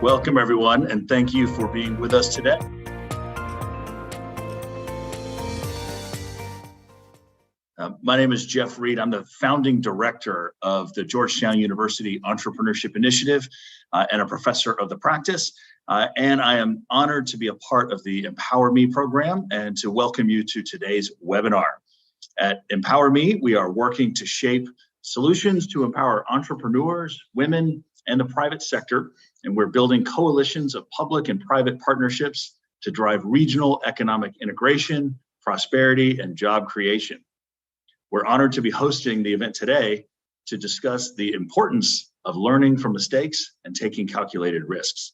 Welcome, everyone, and thank you for being with us today. My name is Jeff Reed. I'm the founding director of the Georgetown University Entrepreneurship Initiative and a professor of the practice. And I am honored to be a part of the Empower Me program and to welcome you to today's webinar. At Empower Me, we are working to shape solutions to empower entrepreneurs, women, and the private sector. And we're building coalitions of public and private partnerships to drive regional economic integration, prosperity, and job creation. We're honored to be hosting the event today to discuss the importance of learning from mistakes and taking calculated risks.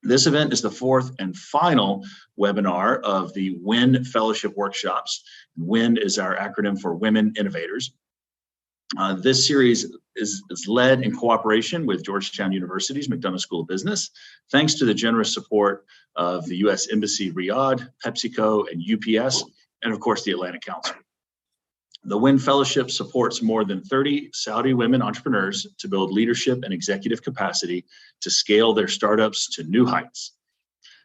This event is the fourth and final webinar of the WIN Fellowship Workshops. WIN is our acronym for Women Innovators. This series is led in cooperation with Georgetown University's McDonough School of Business, thanks to the generous support of the U.S. Embassy Riyadh, PepsiCo, and UPS, and of course the Atlantic Council. The WIN Fellowship supports more than 30 Saudi women entrepreneurs to build leadership and executive capacity to scale their startups to new heights.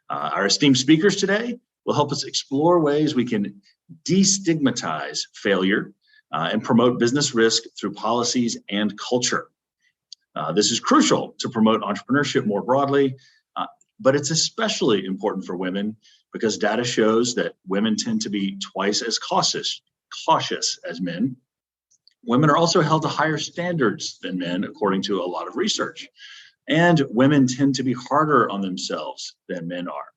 Our esteemed speakers today will help us explore ways we can destigmatize failure and promote business risk through policies and culture. This is crucial to promote entrepreneurship more broadly, but it's especially important for women because data shows that women tend to be twice as cautious as men. Women are also held to higher standards than men, according to a lot of research. And women tend to be harder on themselves than men are.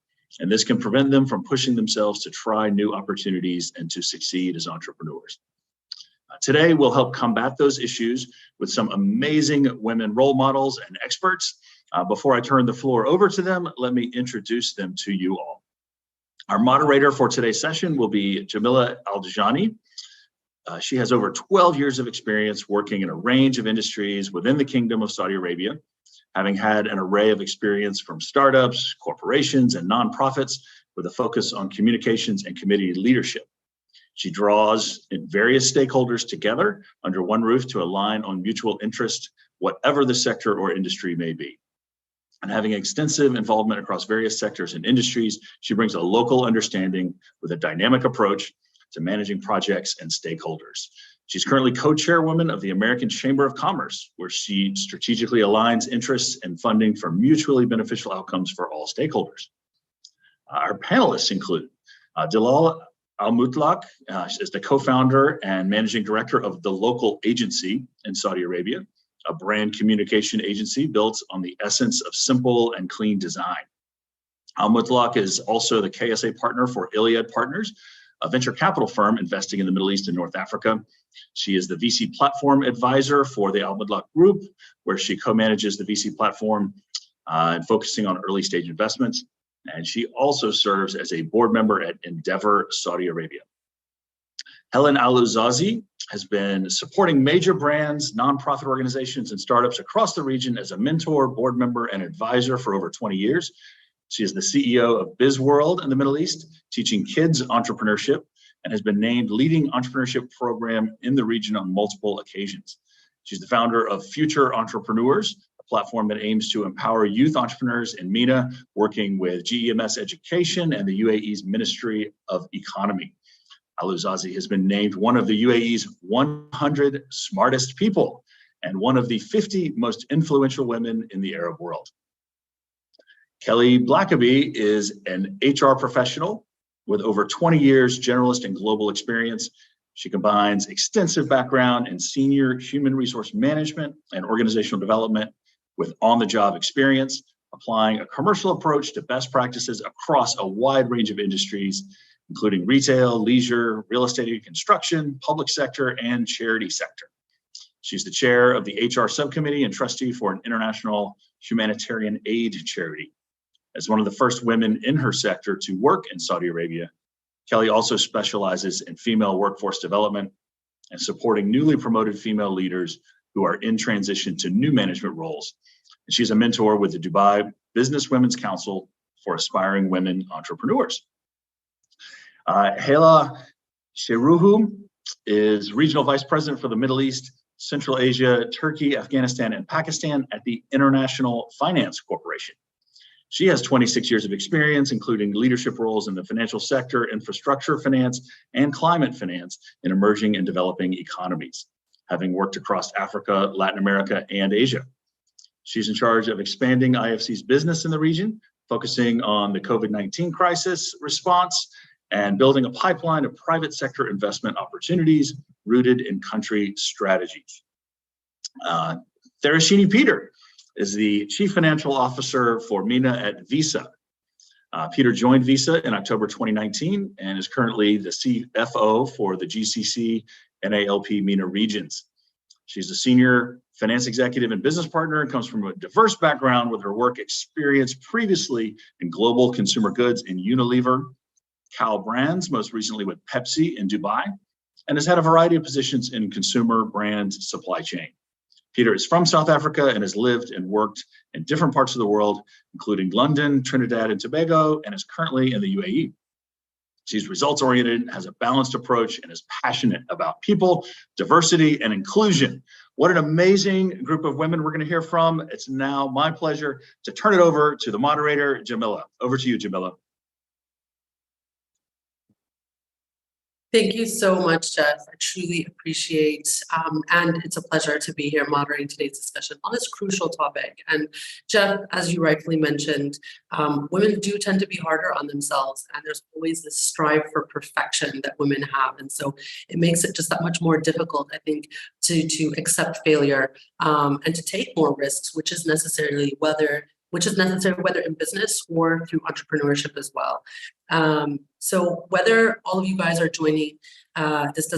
And this can prevent them from pushing themselves to try new opportunities and to succeed as entrepreneurs. Today, we'll help combat those issues with some amazing women role models and experts. Before I turn the floor over to them, let me introduce them to you all. Our moderator for today's session will be Jamila El-Dajani. She has over 12 years of experience working in a range of industries within the Kingdom of Saudi Arabia, having had an array of experience from startups, corporations, and nonprofits with a focus on communications and community leadership. She draws in various stakeholders together under one roof to align on mutual interest, whatever the sector or industry may be. And having extensive involvement across various sectors and industries, she brings a local understanding with a dynamic approach to managing projects and stakeholders. She's currently co-chairwoman of the American Chamber of Commerce, where she strategically aligns interests and funding for mutually beneficial outcomes for all stakeholders. Our panelists include Dalal Al-Mutlaq is the co-founder and managing director of The Local Agency in Saudi Arabia, a brand communication agency built on the essence of simple and clean design. Al-Mutlaq is also the KSA partner for Iliad Partners, a venture capital firm investing in the Middle East and North Africa. She is the VC platform advisor for the Al-Mutlaq Group, where she co-manages the VC platform and focusing on early stage investments. And she also serves as a board member at Endeavor, Saudi Arabia. Helen Al-Uzazi has been supporting major brands, nonprofit organizations, and startups across the region as a mentor, board member, and advisor for over 20 years. She is the CEO of BizWorld in the Middle East, teaching kids entrepreneurship, and has been named leading entrepreneurship program in the region on multiple occasions. She's the founder of Future Entrepreneurs, a platform that aims to empower youth entrepreneurs in MENA, working with GEMS Education and the UAE's Ministry of Economy. Al-Uzazi has been named one of the UAE's 100 smartest people and one of the 50 most influential women in the Arab world. Kelly Blackaby is an HR professional with over 20 years generalist and global experience. She combines extensive background in senior human resource management and organizational development with on-the-job experience, applying a commercial approach to best practices across a wide range of industries, including retail, leisure, real estate and construction, public sector, and charity sector. She's the chair of the HR subcommittee and trustee for an international humanitarian aid charity. As one of the first women in her sector to work in Saudi Arabia, Kelly also specializes in female workforce development and supporting newly promoted female leaders who are in transition to new management roles. And she's a mentor with the Dubai Business Women's Council for aspiring women entrepreneurs. Hela Sheruhu is Regional Vice President for the Middle East Central Asia, Turkey, Afghanistan, and Pakistan at the International Finance Corporation. She has 26 years of experience, including leadership roles in the financial sector, infrastructure finance, and climate finance in emerging and developing economies, having worked across Africa, Latin America, and Asia. She's in charge of expanding IFC's business in the region, focusing on the COVID-19 crisis response and building a pipeline of private sector investment opportunities rooted in country strategies. Destigmatizing Peter is the Chief Financial Officer for MENA at Visa. Peter joined Visa in October 2019 and is currently the CFO for the GCC and ALP MENA regions. She's a senior finance executive and business partner and comes from a diverse background with her work experience previously in global consumer goods in Unilever, Cal Brands, most recently with Pepsi in Dubai, and has had a variety of positions in consumer brand supply chain. Peter is from South Africa and has lived and worked in different parts of the world, including London, Trinidad and Tobago, and is currently in the UAE. She's results-oriented, has a balanced approach, and is passionate about people, diversity, and inclusion. What an amazing group of women we're going to hear from. It's now my pleasure to turn it over to the moderator, Jamila. Over to you, Jamila. Thank you so much, Jeff. I truly appreciate, and it's a pleasure to be here moderating today's discussion on this crucial topic. And Jeff, as you rightfully mentioned, women do tend to be harder on themselves, and there's always this strive for perfection that women have. And so it makes it just that much more difficult, I think, to accept failure and to take more risks, which is necessary whether in business or through entrepreneurship as well. So whether all of you guys are joining this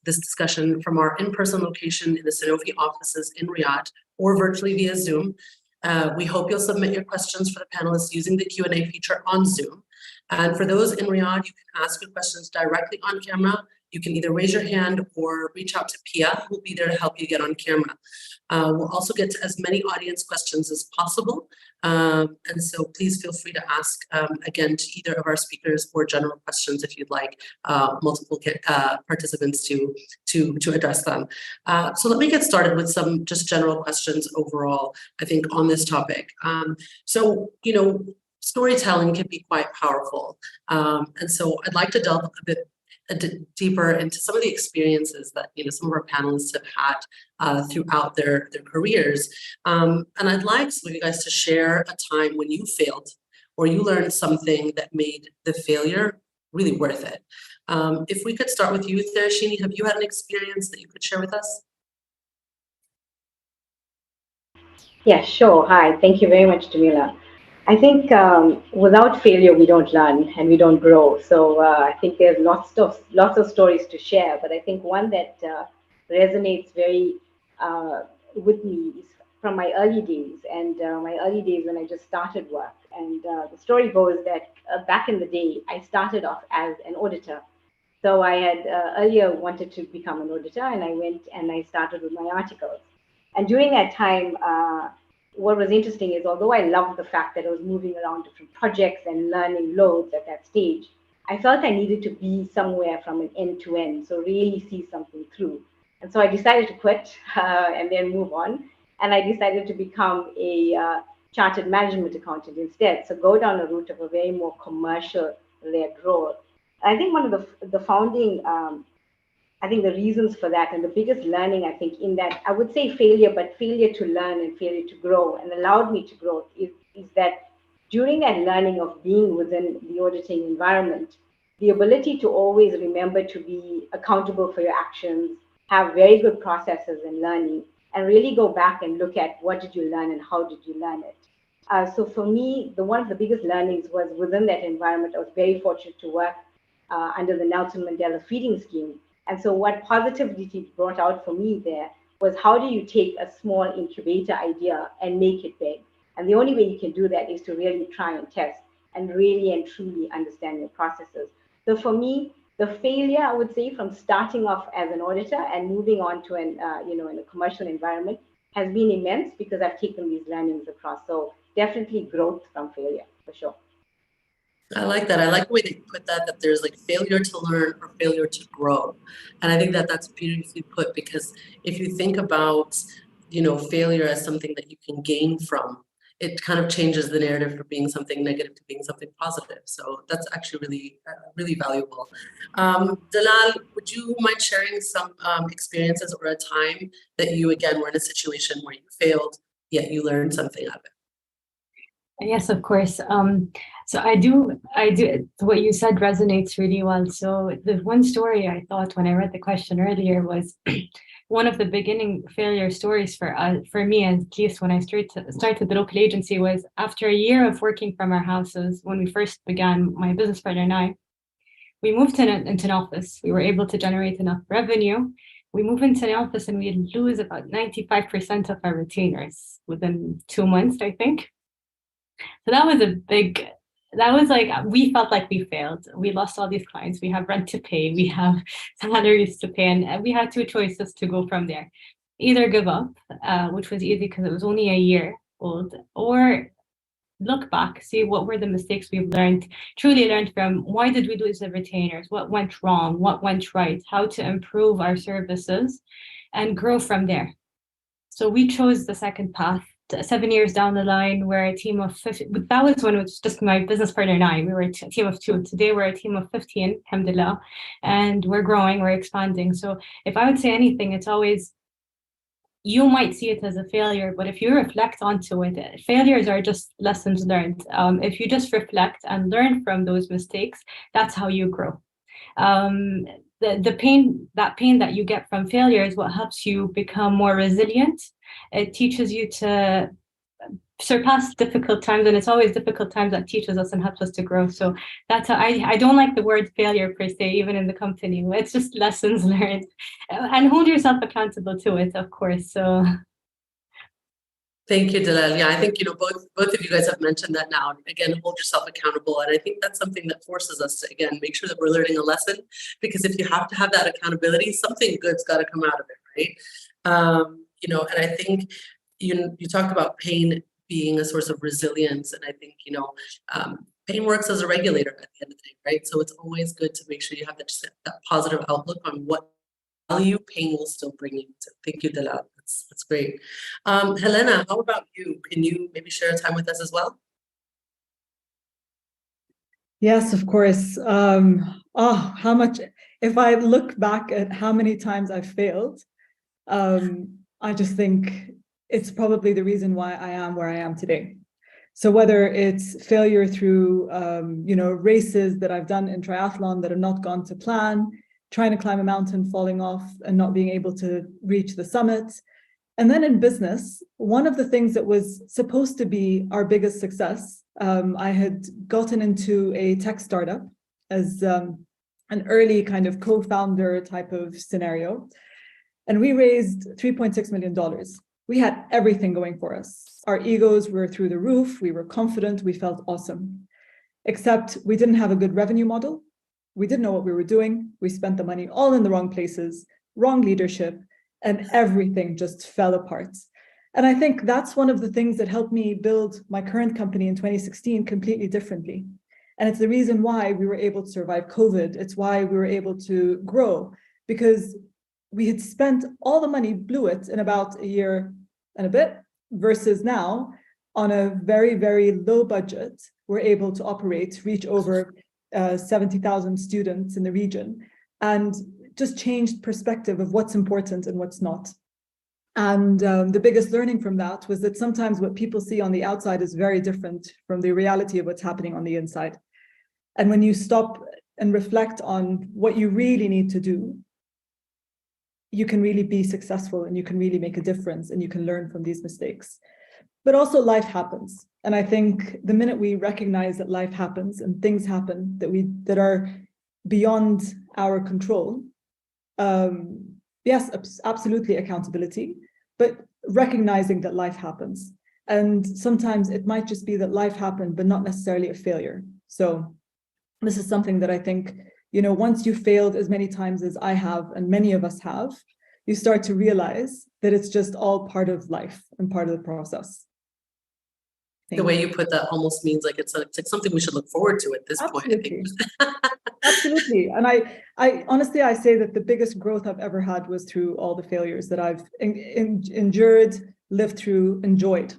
discussion from our in-person location in the Sanofi offices in Riyadh or virtually via Zoom, we hope you'll submit your questions for the panelists using the Q&A feature on Zoom. And for those in Riyadh, you can ask your questions directly on camera. You can either raise your hand or reach out to Pia, who will be there to help you get on camera. We'll also get to as many audience questions as possible. And so please feel free to ask, again, to either of our speakers or general questions if you'd like multiple participants to address them. So let me get started with some just general questions overall, I think, on this topic. So, storytelling can be quite powerful. And so I'd like to delve a bit deeper into some of the experiences that some of our panelists have had throughout their careers. And I'd like some of you guys to share a time when you failed or you learned something that made the failure really worth it. If we could start with you, Destigmatizing, have you had an experience that you could share with us? Yeah, sure. Hi, thank you very much, Jamila. I think without failure, we don't learn and we don't grow. So I think there's lots of stories to share, but I think one that resonates very with me is from my early days when I just started work. And the story goes that back in the day, I started off as an auditor. So I had earlier wanted to become an auditor, and I went and I started with my articles. And during that time, what was interesting is, although I loved the fact that I was moving around different projects and learning loads at that stage, I felt I needed to be somewhere from an end to end, so really see something through. And so I decided to quit and then move on. And I decided to become a chartered management accountant instead. So go down a route of a very more commercial-led role. I think one of the founding I think the reasons for that and the biggest learning, I think, in that, I would say failure, but failure to learn and failure to grow and allowed me to grow is that during that learning of being within the auditing environment, the ability to always remember to be accountable for your actions, have very good processes in learning, and really go back and look at what did you learn and how did you learn it. So for me, one of the biggest learnings was within that environment. I was very fortunate to work under the Nelson Mandela feeding scheme. And so what positivity brought out for me there was, how do you take a small incubator idea and make it big? And the only way you can do that is to really try and test and really and truly understand your processes. So for me, the failure, I would say, from starting off as an auditor and moving on to in a commercial environment has been immense, because I've taken these learnings across. So definitely growth from failure, for sure. I like that. I like the way that you put that, that there's like failure to learn or failure to grow. And I think that that's beautifully put, because if you think about, failure as something that you can gain from, it kind of changes the narrative from being something negative to being something positive. So that's actually really, really valuable. Dalal, would you mind sharing some experiences or a time that you, again, were in a situation where you failed, yet you learned something out of it? Yes, of course. So I do, what you said resonates really well. So the one story I thought when I read the question earlier was one of the beginning failure stories for me, at least when I started the local agency, was after a year of working from our houses. When we first began, my business partner and I, we moved into an office. We were able to generate enough revenue. We move into an office and we lose about 95% of our retainers within 2 months, I think. So that was like, we felt like we failed. We lost all these clients. We have rent to pay. We have salaries to pay. And we had two choices to go from there. Either give up, which was easy because it was only a year old, or look back, see what were the mistakes we've truly learned from. Why did we lose the retainers? What went wrong? What went right? How to improve our services and grow from there. So we chose the second path. 7 years down the line, we're a team of 50. That was when it was just my business partner and I. We were a team of 2. Today, we're a team of 15, alhamdulillah, and we're growing, we're expanding. So if I would say anything, it's always, you might see it as a failure, but if you reflect onto it, failures are just lessons learned. If you just reflect and learn from those mistakes, that's how you grow. The pain that you get from failure is what helps you become more resilient. It teaches you to surpass difficult times, and it's always difficult times that teaches us and helps us to grow. So that's how I don't like the word failure per se, even in the company. It's just lessons learned, and hold yourself accountable to it, of course. So thank you, Dalal. Yeah, I think, both of you guys have mentioned that now. Again, hold yourself accountable. And I think that's something that forces us to, again, make sure that we're learning a lesson, because if you have to have that accountability, something good's got to come out of it, right? And I think you talked about pain being a source of resilience. And I think, pain works as a regulator at the end of the day, right? So it's always good to make sure you have that positive outlook on what value pain will still bring you. So thank you, Dalal. That's great. Helena, how about you? Can you maybe share a time with us as well? Yes, of course. How much, if I look back at how many times I've failed, I just think it's probably the reason why I am where I am today. So whether it's failure through, races that I've done in triathlon that have not gone to plan, trying to climb a mountain, falling off and not being able to reach the summit. And then in business, one of the things that was supposed to be our biggest success, I had gotten into a tech startup as an early kind of co-founder type of scenario. And we raised $3.6 million. We had everything going for us. Our egos were through the roof. We were confident. We felt awesome. Except we didn't have a good revenue model. We didn't know what we were doing. We spent the money all in the wrong places, wrong leadership, and everything just fell apart. And I think that's one of the things that helped me build my current company in 2016 completely differently. And it's the reason why we were able to survive COVID. It's why we were able to grow, because we had spent all the money, blew it in about a year and a bit, versus now on a very, very low budget, we're able to operate, reach over 70,000 students in the region, and just changed perspective of what's important and what's not. And the biggest learning from that was that sometimes what people see on the outside is very different from the reality of what's happening on the inside. And when you stop and reflect on what you really need to do, you can really be successful and you can really make a difference and you can learn from these mistakes. But also life happens. And I think the minute we recognize that life happens and things happen that are beyond our control, yes, absolutely accountability, but recognizing that life happens. And sometimes it might just be that life happened, but not necessarily a failure. So this is something that I think, once you failed as many times as I have, and many of us have, you start to realize that it's just all part of life and part of the process. The way you put that almost means like it's like something we should look forward to at this point, I think. Absolutely. And I honestly, I say that the biggest growth I've ever had was through all the failures that I've endured, lived through, enjoyed.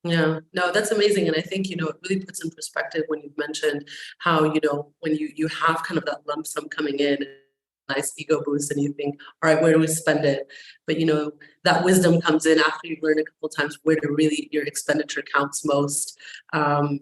Yeah, no, that's amazing. And I think, it really puts in perspective when you've mentioned how, when you have kind of that lump sum coming in, nice ego boost, and you think, all right, where do we spend it? But, that wisdom comes in after you've learned a couple of times where to really your expenditure counts most. And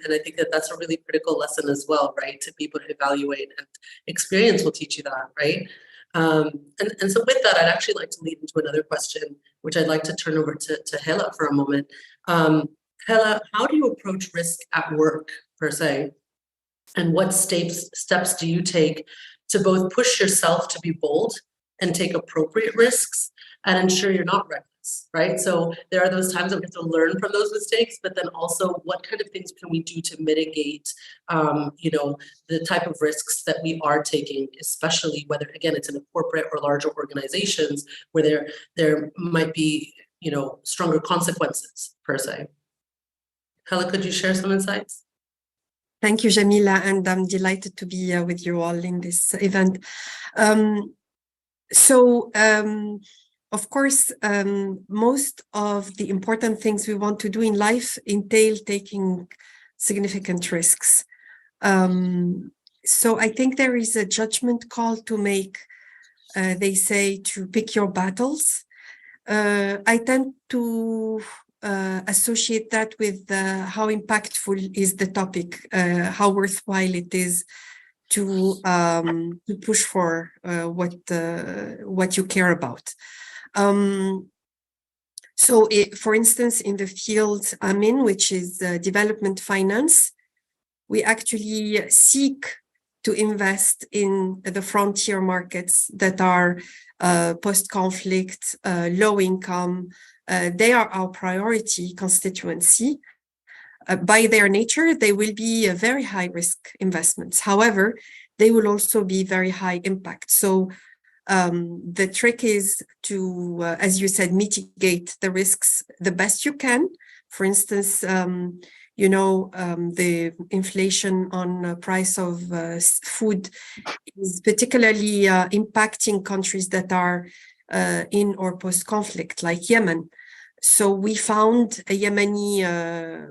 I think that that's a really critical lesson as well, right? To be able to evaluate, and experience will teach you that, right? And so with that, I'd actually like to lead into another question, which I'd like to turn over to Hela for a moment. Hela, how do you approach risk at work, per se? And what steps do you take to both push yourself to be bold and take appropriate risks and ensure you're not reckless, right? So there are those times that we have to learn from those mistakes, but then also what kind of things can we do to mitigate, the type of risks that we are taking, especially whether, again, it's in a corporate or larger organizations where there might be, stronger consequences, per se. Hela, could you share some insights? Thank you, Jamila, and I'm delighted to be with you all in this event. Of course, most of the important things we want to do in life entail taking significant risks. So I think there is a judgment call to make. They say to pick your battles. I tend to associate that with how impactful is the topic, how worthwhile it is to push for what you care about. For instance, in the field I'm in, which is development finance, we actually seek to invest in the frontier markets that are post-conflict, low income. They are our priority constituency. By their nature, they will be very high risk investments. However, they will also be very high impact. So the trick is to, as you said, mitigate the risks the best you can. For instance, the inflation on price of food is particularly impacting countries that are in or post-conflict, like Yemen. So we found a Yemeni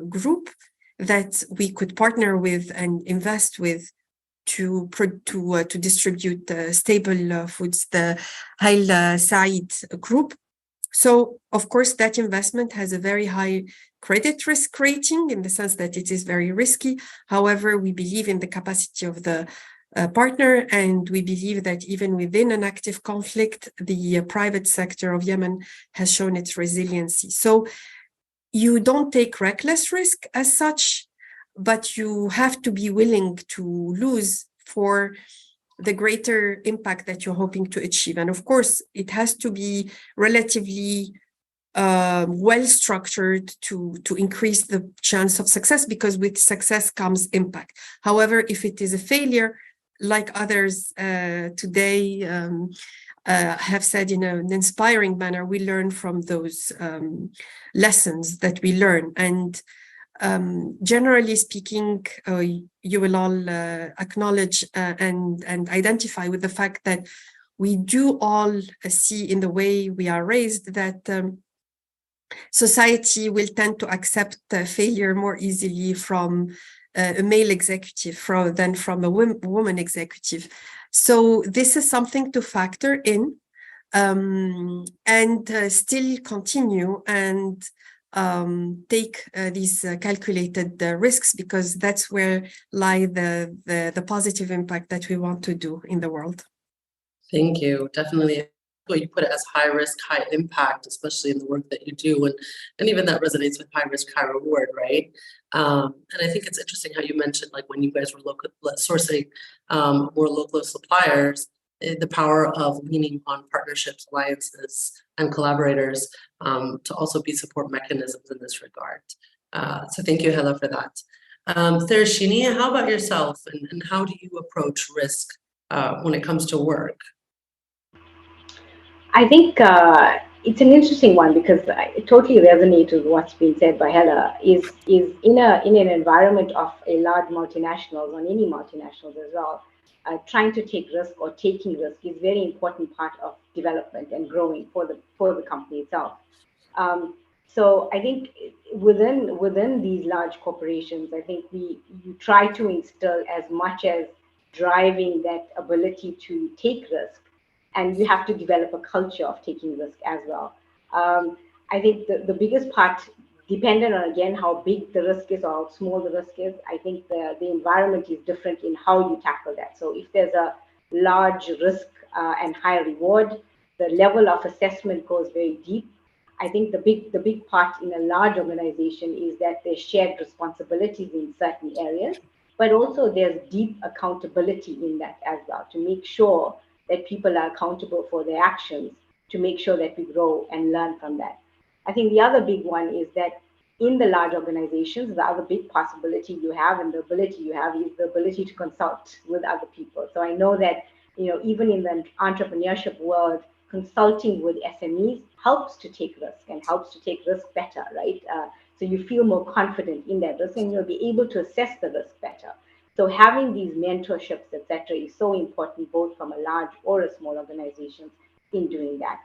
group that we could partner with and invest with to distribute stable foods, the Al Said group. So, of course, that investment has a very high credit risk rating in the sense that it is very risky. However, we believe in the capacity of the partner, and we believe that even within an active conflict, the private sector of Yemen has shown its resiliency. So you don't take reckless risk as such, but you have to be willing to lose for the greater impact that you're hoping to achieve. And of course, it has to be relatively well structured to increase the chance of success, because with success comes impact. However, if it is a failure, like others today have said in an inspiring manner, we learn from those lessons that we learn. And generally speaking, you will all acknowledge and identify with the fact that we do all see in the way we are raised that society will tend to accept failure more easily from a male executive than from a woman executive. So this is something to factor in and still continue and take these calculated risks, because that's where lie the positive impact that we want to do in the world. Thank you. Definitely. Well, you put it as high risk, high impact, especially in the work that you do. And even that resonates with high risk, high reward, right? And I think it's interesting how you mentioned, like, when you guys were sourcing more local suppliers, the power of leaning on partnerships, alliances, and collaborators to also be support mechanisms in this regard. So thank you, Hela, for that. Thereshini, how about yourself, and how do you approach risk when it comes to work? I think it's an interesting one because it totally resonates with what's been said by Hella. Is in an environment of a large multinationals, on any multinationals as well, trying to take risk or taking risk is very important part of development and growing for the company itself. So I think within these large corporations, I think you try to instill as much as driving that ability to take risk, and you have to develop a culture of taking risk as well. I think the biggest part, dependent on again how big the risk is or how small the risk is, I think the environment is different in how you tackle that. So if there's a large risk and high reward, the level of assessment goes very deep. I think the big part in a large organization is that there's shared responsibilities in certain areas, but also there's deep accountability in that as well, to make sure that people are accountable for their actions, to make sure that we grow and learn from that. I think the other big one is that in the large organizations, the other big possibility you have and the ability you have is the ability to consult with other people. So I know that, even in the entrepreneurship world, consulting with SMEs helps to take risk and helps to take risk better, right? So you feel more confident in that risk and you'll be able to assess the risk better. So having these mentorships, etc., is so important, both from a large or a small organization in doing that.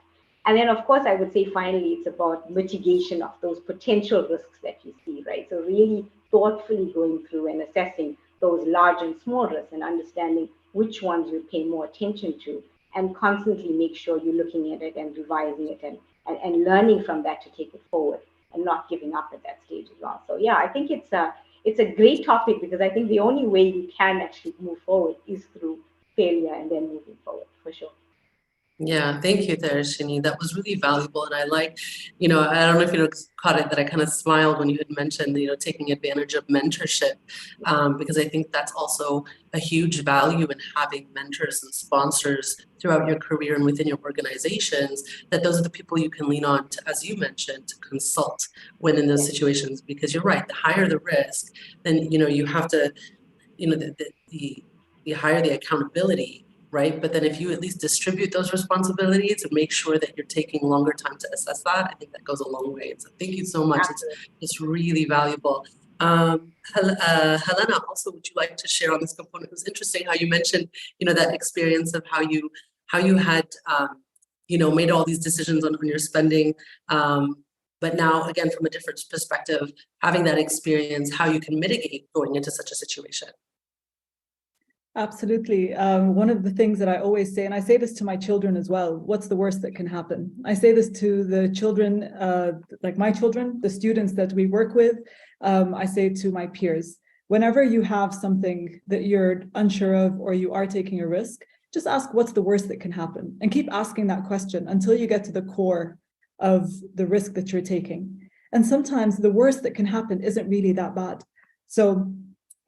And then, of course, I would say finally, it's about mitigation of those potential risks that you see, right? So really thoughtfully going through and assessing those large and small risks and understanding which ones you pay more attention to, and constantly make sure you're looking at it and revising it and learning from that to take it forward and not giving up at that stage as well. So yeah, I think it's a great topic because I think the only way you can actually move forward is through failure and then moving forward, for sure. Yeah, thank you, Destigmatizing. That was really valuable. And I like, I don't know if you caught it, that I kind of smiled when you had mentioned, taking advantage of mentorship, because I think that's also a huge value in having mentors and sponsors throughout your career and within your organizations, that those are the people you can lean on to, as you mentioned, to consult when in those situations, because you're right, the higher the risk, then, you have to, the higher the accountability, right? But then if you at least distribute those responsibilities and make sure that you're taking longer time to assess that, I think that goes a long way. So thank you so much. It's really valuable. Helena, also, would you like to share on this component? It was interesting how you mentioned, that experience of how you had, made all these decisions on your spending. But now, again, from a different perspective, having that experience, how you can mitigate going into such a situation. Absolutely. One of the things that I always say, and I say this to my children as well, what's the worst that can happen? I say this to the children, like my children, the students that we work with. I say to my peers, whenever you have something that you're unsure of or you are taking a risk, just ask what's the worst that can happen and keep asking that question until you get to the core of the risk that you're taking. And sometimes the worst that can happen isn't really that bad.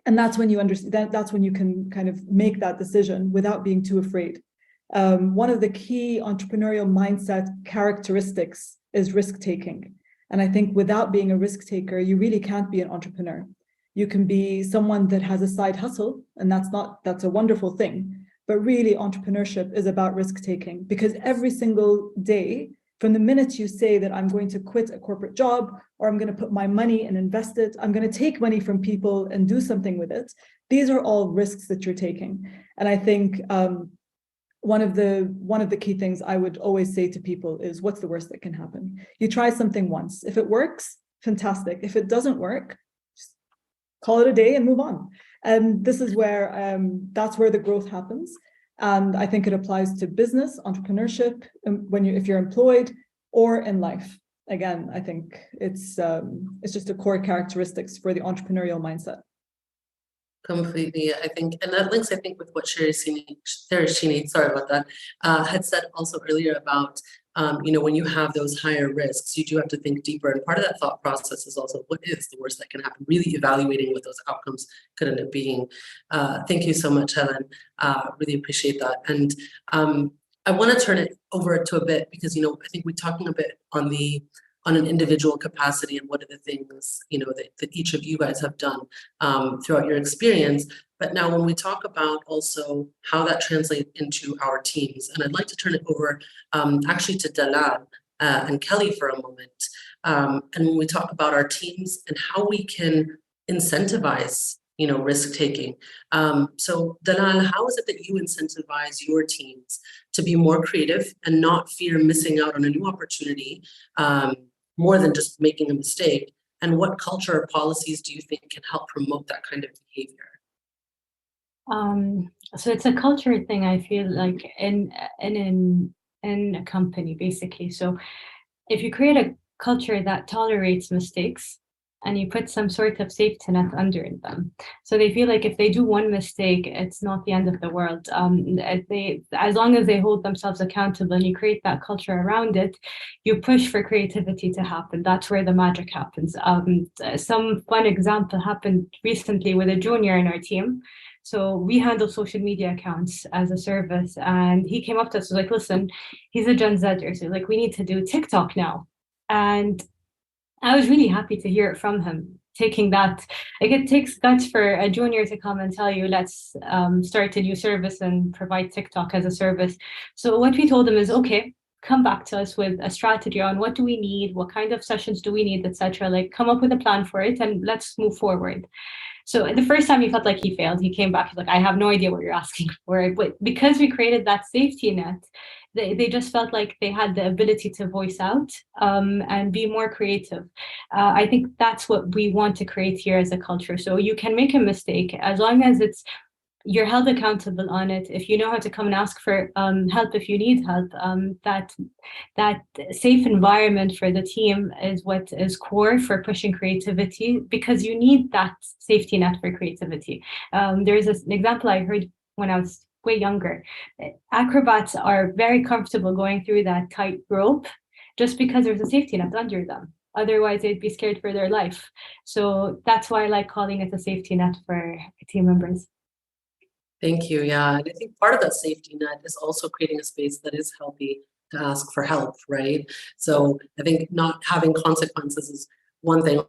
And that's when you understand, that's when you can kind of make that decision without being too afraid. One of the key entrepreneurial mindset characteristics is risk taking. And I think without being a risk taker, you really can't be an entrepreneur. You can be someone that has a side hustle, and that's a wonderful thing. But really, entrepreneurship is about risk taking, because every single day, from the minute you say that I'm going to quit a corporate job, or I'm going to put my money and invest it, I'm going to take money from people and do something with it, these are all risks that you're taking. And I think one of the key things I would always say to people is, what's the worst that can happen? You try something once. If it works, fantastic. If it doesn't work, just call it a day and move on. And this is where that's where the growth happens. And I think it applies to business, entrepreneurship, if you're employed, or in life. Again, I think it's just a core characteristics for the entrepreneurial mindset. Completely, I think, and that links, I think, with what Destigmatizing, sorry about that, had said also earlier about, when you have those higher risks, you do have to think deeper. And part of that thought process is also, what is the worst that can happen? Really evaluating what those outcomes could end up being. Thank you so much, Helen. Really appreciate that. And I want to turn it over to a bit because, I think we're talking a bit on an individual capacity and what are the things, that each of you guys have done throughout your experience. But now when we talk about also how that translates into our teams, and I'd like to turn it over actually to Dalal, and Kelly for a moment. And when we talk about our teams and how we can incentivize, risk taking. So Dalal, how is it that you incentivize your teams to be more creative and not fear missing out on a new opportunity, more than just making a mistake? And what culture or policies do you think can help promote that kind of behavior? So it's a culture thing, I feel like, in a company, basically. So if you create a culture that tolerates mistakes and you put some sort of safety net under them, so they feel like if they do one mistake, it's not the end of the world. As long as they hold themselves accountable and you create that culture around it, you push for creativity to happen. That's where the magic happens. Some fun example happened recently with a junior in our team. So we handle social media accounts as a service, and he came up to us, was like, listen, he's a Gen Zer, so like, we need to do TikTok now. And I was really happy to hear it from him, taking that, like, it takes guts for a junior to come and tell you, let's start a new service and provide TikTok as a service. So what we told him is, okay, come back to us with a strategy on what do we need, what kind of sessions do we need, etc. Like, come up with a plan for it and let's move forward. So the first time he felt like he failed, he came back, he's like, I have no idea what you're asking for. But because we created that safety net, they just felt like they had the ability to voice out and be more creative. I think that's what we want to create here as a culture. So you can make a mistake as long as you're held accountable on it. If you know how to come and ask for help if you need help, that safe environment for the team is what is core for pushing creativity, because you need that safety net for creativity. There's an example I heard when I was way younger. Acrobats are very comfortable going through that tight rope just because there's a safety net under them. Otherwise, they'd be scared for their life. So that's why I like calling it a safety net for team members. Thank you. Yeah. And I think part of that safety net is also creating a space that is healthy to ask for help, right? So I think not having consequences is one thing,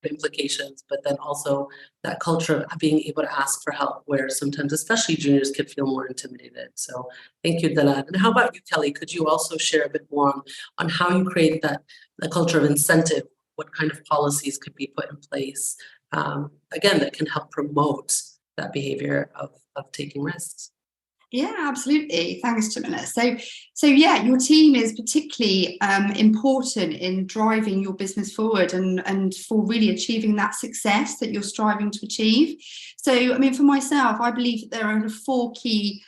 implications, but then also that culture of being able to ask for help, where sometimes, especially juniors, could feel more intimidated. So thank you, Dalal. And how about you, Kelly? Could you also share a bit more on how you create the culture of incentive? What kind of policies could be put in place, again, that can help promote that behavior of taking risks? Yeah, absolutely. Thanks, Jamila. So yeah, your team is particularly important in driving your business forward and for really achieving that success that you're striving to achieve. So, I mean, for myself, I believe that there are 4 key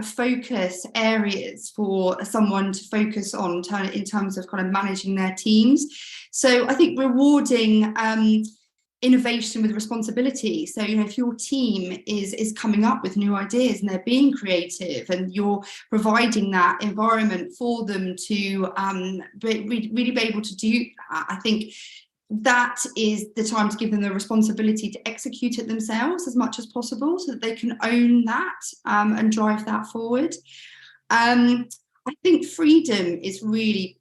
focus areas for someone to focus on in terms of kind of managing their teams. So I think rewarding innovation with responsibility. So, if your team is coming up with new ideas and they're being creative and you're providing that environment for them to really be able to do that, I think that is the time to give them the responsibility to execute it themselves as much as possible so that they can own that and drive that forward. I think freedom is really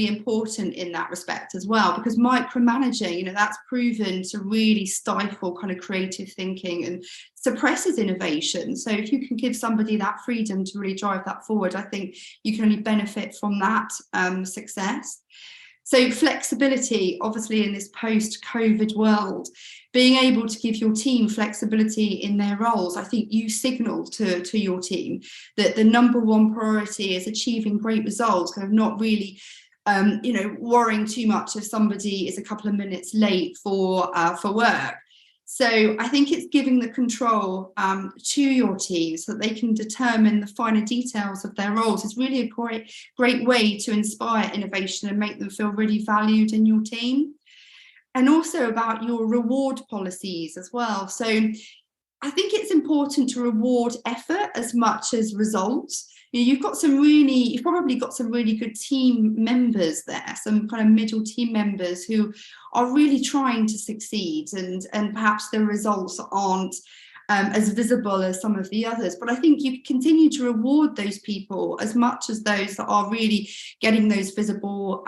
important in that respect as well, because micromanaging, that's proven to really stifle kind of creative thinking and suppresses innovation. So if you can give somebody that freedom to really drive that forward, I think you can only benefit from that success. So flexibility, obviously, in this post-COVID world, being able to give your team flexibility in their roles, I think you signal to your team that the number one priority is achieving great results, kind of not really worrying too much if somebody is a couple of minutes late for work. So I think it's giving the control to your team so that they can determine the finer details of their roles. It's really a great way to inspire innovation and make them feel really valued in your team. And also about your reward policies as well. So I think it's important to reward effort as much as results. You've probably got some really good team members there, some kind of middle team members who are really trying to succeed, and perhaps the results aren't as visible as some of the others. But I think you continue to reward those people as much as those that are really getting those visible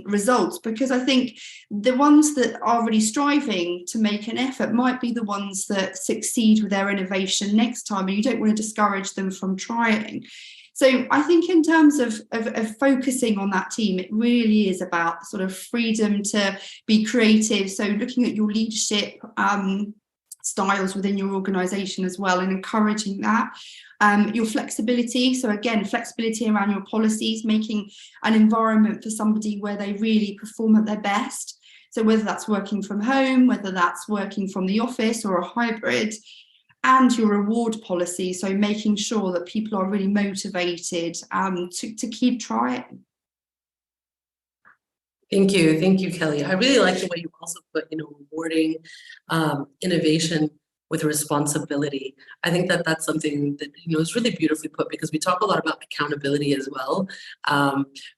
results, because I think the ones that are really striving to make an effort might be the ones that succeed with their innovation next time, and you don't want to discourage them from trying. So I think in terms of focusing on that team, it really is about sort of freedom to be creative. So looking at your leadership styles within your organization as well, and encouraging that. Your flexibility. So again, flexibility around your policies, making an environment for somebody where they really perform at their best. So whether that's working from home, whether that's working from the office or a hybrid, and your reward policy. So making sure that people are really motivated to keep trying. Thank you, Kelly. I really like the way you also put, rewarding innovation with responsibility. I think that that's something that, is really beautifully put, because we talk a lot about accountability as well,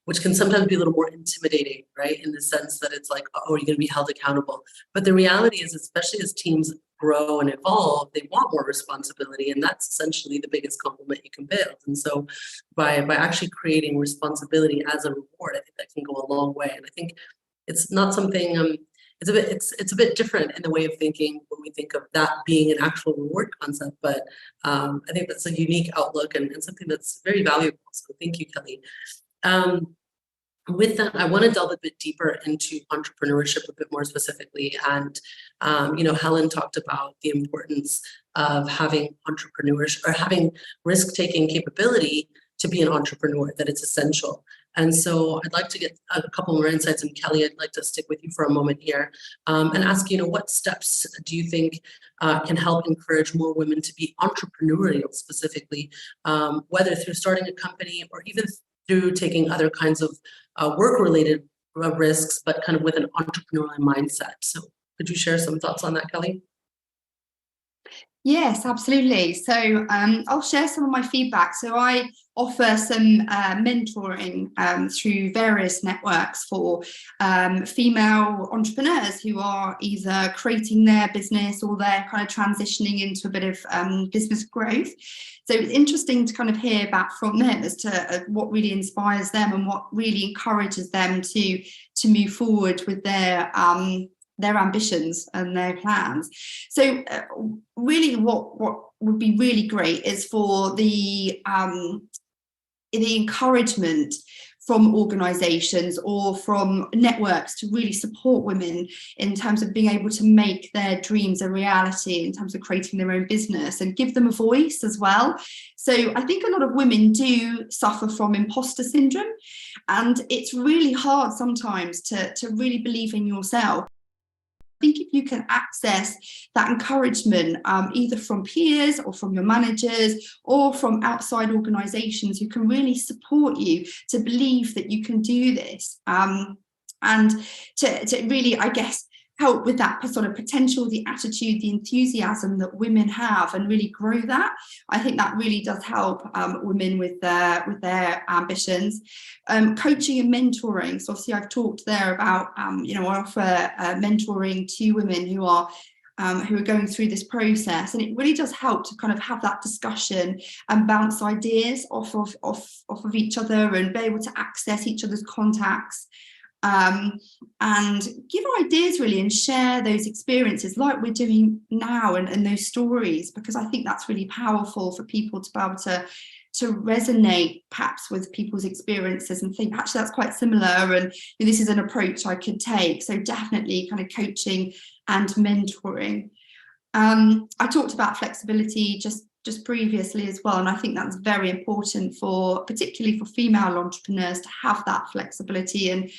which can sometimes be a little more intimidating, right? In the sense that it's like, oh, you're going to be held accountable. But the reality is, especially as teams grow and evolve, they want more responsibility, and that's essentially the biggest compliment you can build. And so by actually creating responsibility as a reward, I think that can go a long way. And I think it's not something it's a bit different in the way of thinking when we think of that being an actual reward concept, but I think that's a unique outlook and something that's very valuable. So thank you, Kelly. With that, I want to delve a bit deeper into entrepreneurship a bit more specifically. And, Helen talked about the importance of having entrepreneurship or having risk-taking capability to be an entrepreneur, that it's essential. And so I'd like to get a couple more insights. And Kelly, I'd like to stick with you for a moment here and ask, what steps do you think can help encourage more women to be entrepreneurial specifically, whether through starting a company or even through taking other kinds of work-related risks, but kind of with an entrepreneurial mindset. So could you share some thoughts on that, Kelly? Yes, absolutely. So I'll share some of my feedback. So I offer some mentoring through various networks for female entrepreneurs who are either creating their business or they're kind of transitioning into a bit of business growth. So it's interesting to kind of hear back from them as to what really inspires them and what really encourages them to move forward with their ambitions and their plans. So really what would be really great is for the encouragement from organizations or from networks to really support women in terms of being able to make their dreams a reality, in terms of creating their own business, and give them a voice as well. So I think a lot of women do suffer from imposter syndrome, and it's really hard sometimes to really believe in yourself. I think if you can access that encouragement, either from peers or from your managers or from outside organizations who can really support you to believe that you can do this, and to really, I guess, help with that sort of potential, the attitude, the enthusiasm that women have, and really grow that. I think that really does help women with their ambitions. Coaching and mentoring. So obviously I've talked there about, I offer mentoring to women who are going through this process, and it really does help to kind of have that discussion and bounce ideas off of each other and be able to access each other's contacts. And give ideas really, and share those experiences like we're doing now, and those stories, because I think that's really powerful for people to be able to resonate perhaps with people's experiences and think, actually that's quite similar, and this is an approach I could take. So definitely kind of coaching and mentoring. I talked about flexibility just previously as well, and I think that's very important particularly for female entrepreneurs, to have that flexibility and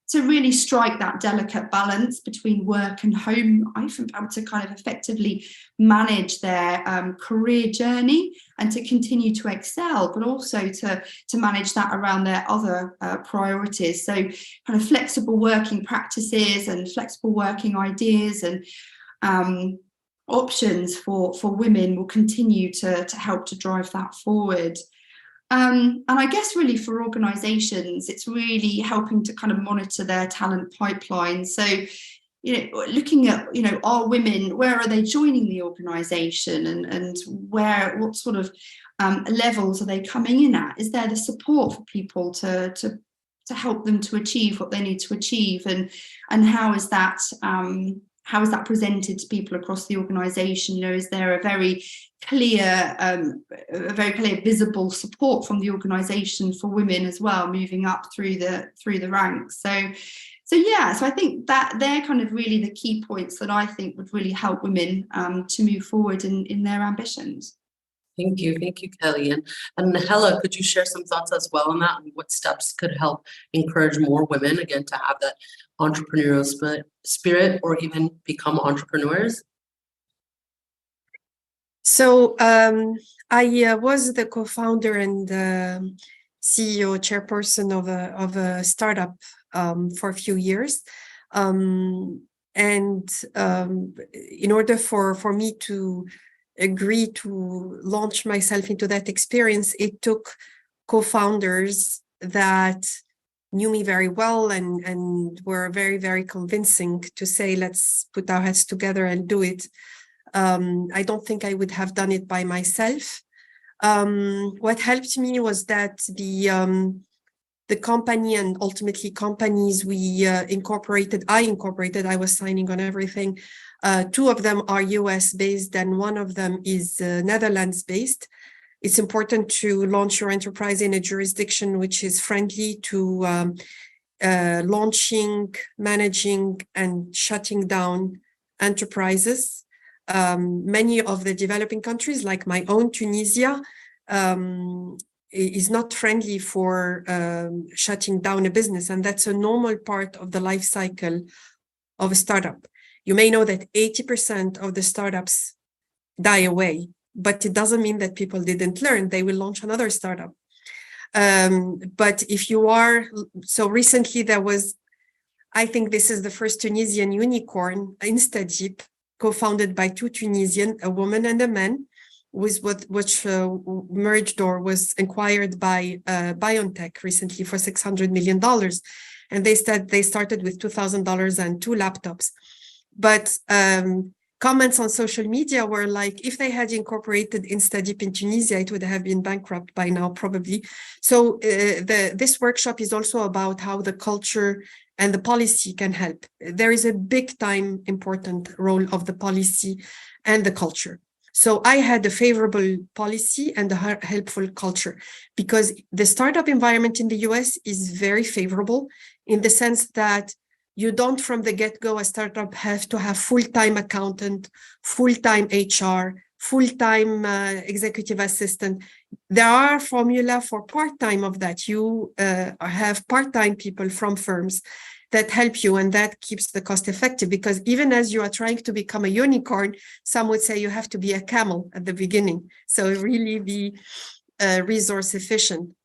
to really strike that delicate balance between work and home. I think able to kind of effectively manage their career journey and to continue to excel, but also to manage that around their other priorities. So kind of flexible working practices and flexible working ideas and options for women will continue to help to drive that forward. And I guess really for organizations, it's really helping to kind of monitor their talent pipeline. So, looking at, are women, where are they joining the organization, and what sort of levels are they coming in at? Is there the support for people to help them to achieve what they need to achieve? And how is that how is that presented to people across the organisation? You know, is there a very clear, visible support from the organisation for women as well, moving up through the ranks? So yeah, so I think that they're kind of really the key points that I think would really help women to move forward in their ambitions. Thank you, Kelly. And Hella, could you share some thoughts as well on that, and what steps could help encourage more women, again, to have that entrepreneurial spirit or even become entrepreneurs? So I was the co-founder and CEO, chairperson of a startup for a few years. In order for me to agree to launch myself into that experience, it took co-founders that knew me very well and were very, very convincing to say, let's put our heads together and do it. I don't think I would have done it by myself. What helped me was that the company and ultimately companies we incorporated, I was signing on everything. Two of them are US based and one of them is Netherlands based. It's important to launch your enterprise in a jurisdiction which is friendly to launching, managing, and shutting down enterprises. Many of the developing countries, like my own Tunisia, is not friendly for shutting down a business, and that's a normal part of the life cycle of a startup. You may know that 80% of the startups die away, but it doesn't mean that people didn't learn. They will launch another startup. But if you are, so recently there was, I think this is the first Tunisian unicorn, InstaDeep, co-founded by two Tunisians, a woman and a man, which merged or was acquired by BioNTech recently for $600 million. And they started with $2,000 and 2 laptops. But comments on social media were like, if they had incorporated InstaDeep in Tunisia, it would have been bankrupt by now, probably. So this workshop is also about how the culture and the policy can help. There is a big time important role of the policy and the culture. So I had a favorable policy and a helpful culture, because the startup environment in the US is very favorable in the sense that you don't from the get-go, a startup have to have full-time accountant, full-time HR, full-time executive assistant. There are formula for part-time of that. You have part-time people from firms that help you, and that keeps the cost effective, because even as you are trying to become a unicorn, some would say you have to be a camel at the beginning. So really be resource efficient.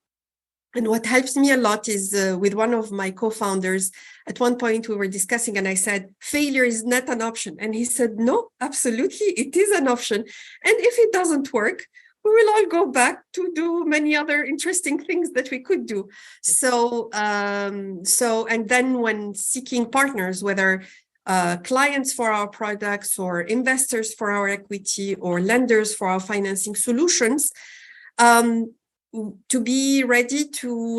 And what helps me a lot is with one of my co-founders, at one point we were discussing and I said, failure is not an option. And he said, no, absolutely, it is an option. And if it doesn't work, we will all go back to do many other interesting things that we could do. So, and then when seeking partners, whether clients for our products or investors for our equity or lenders for our financing solutions, to be ready to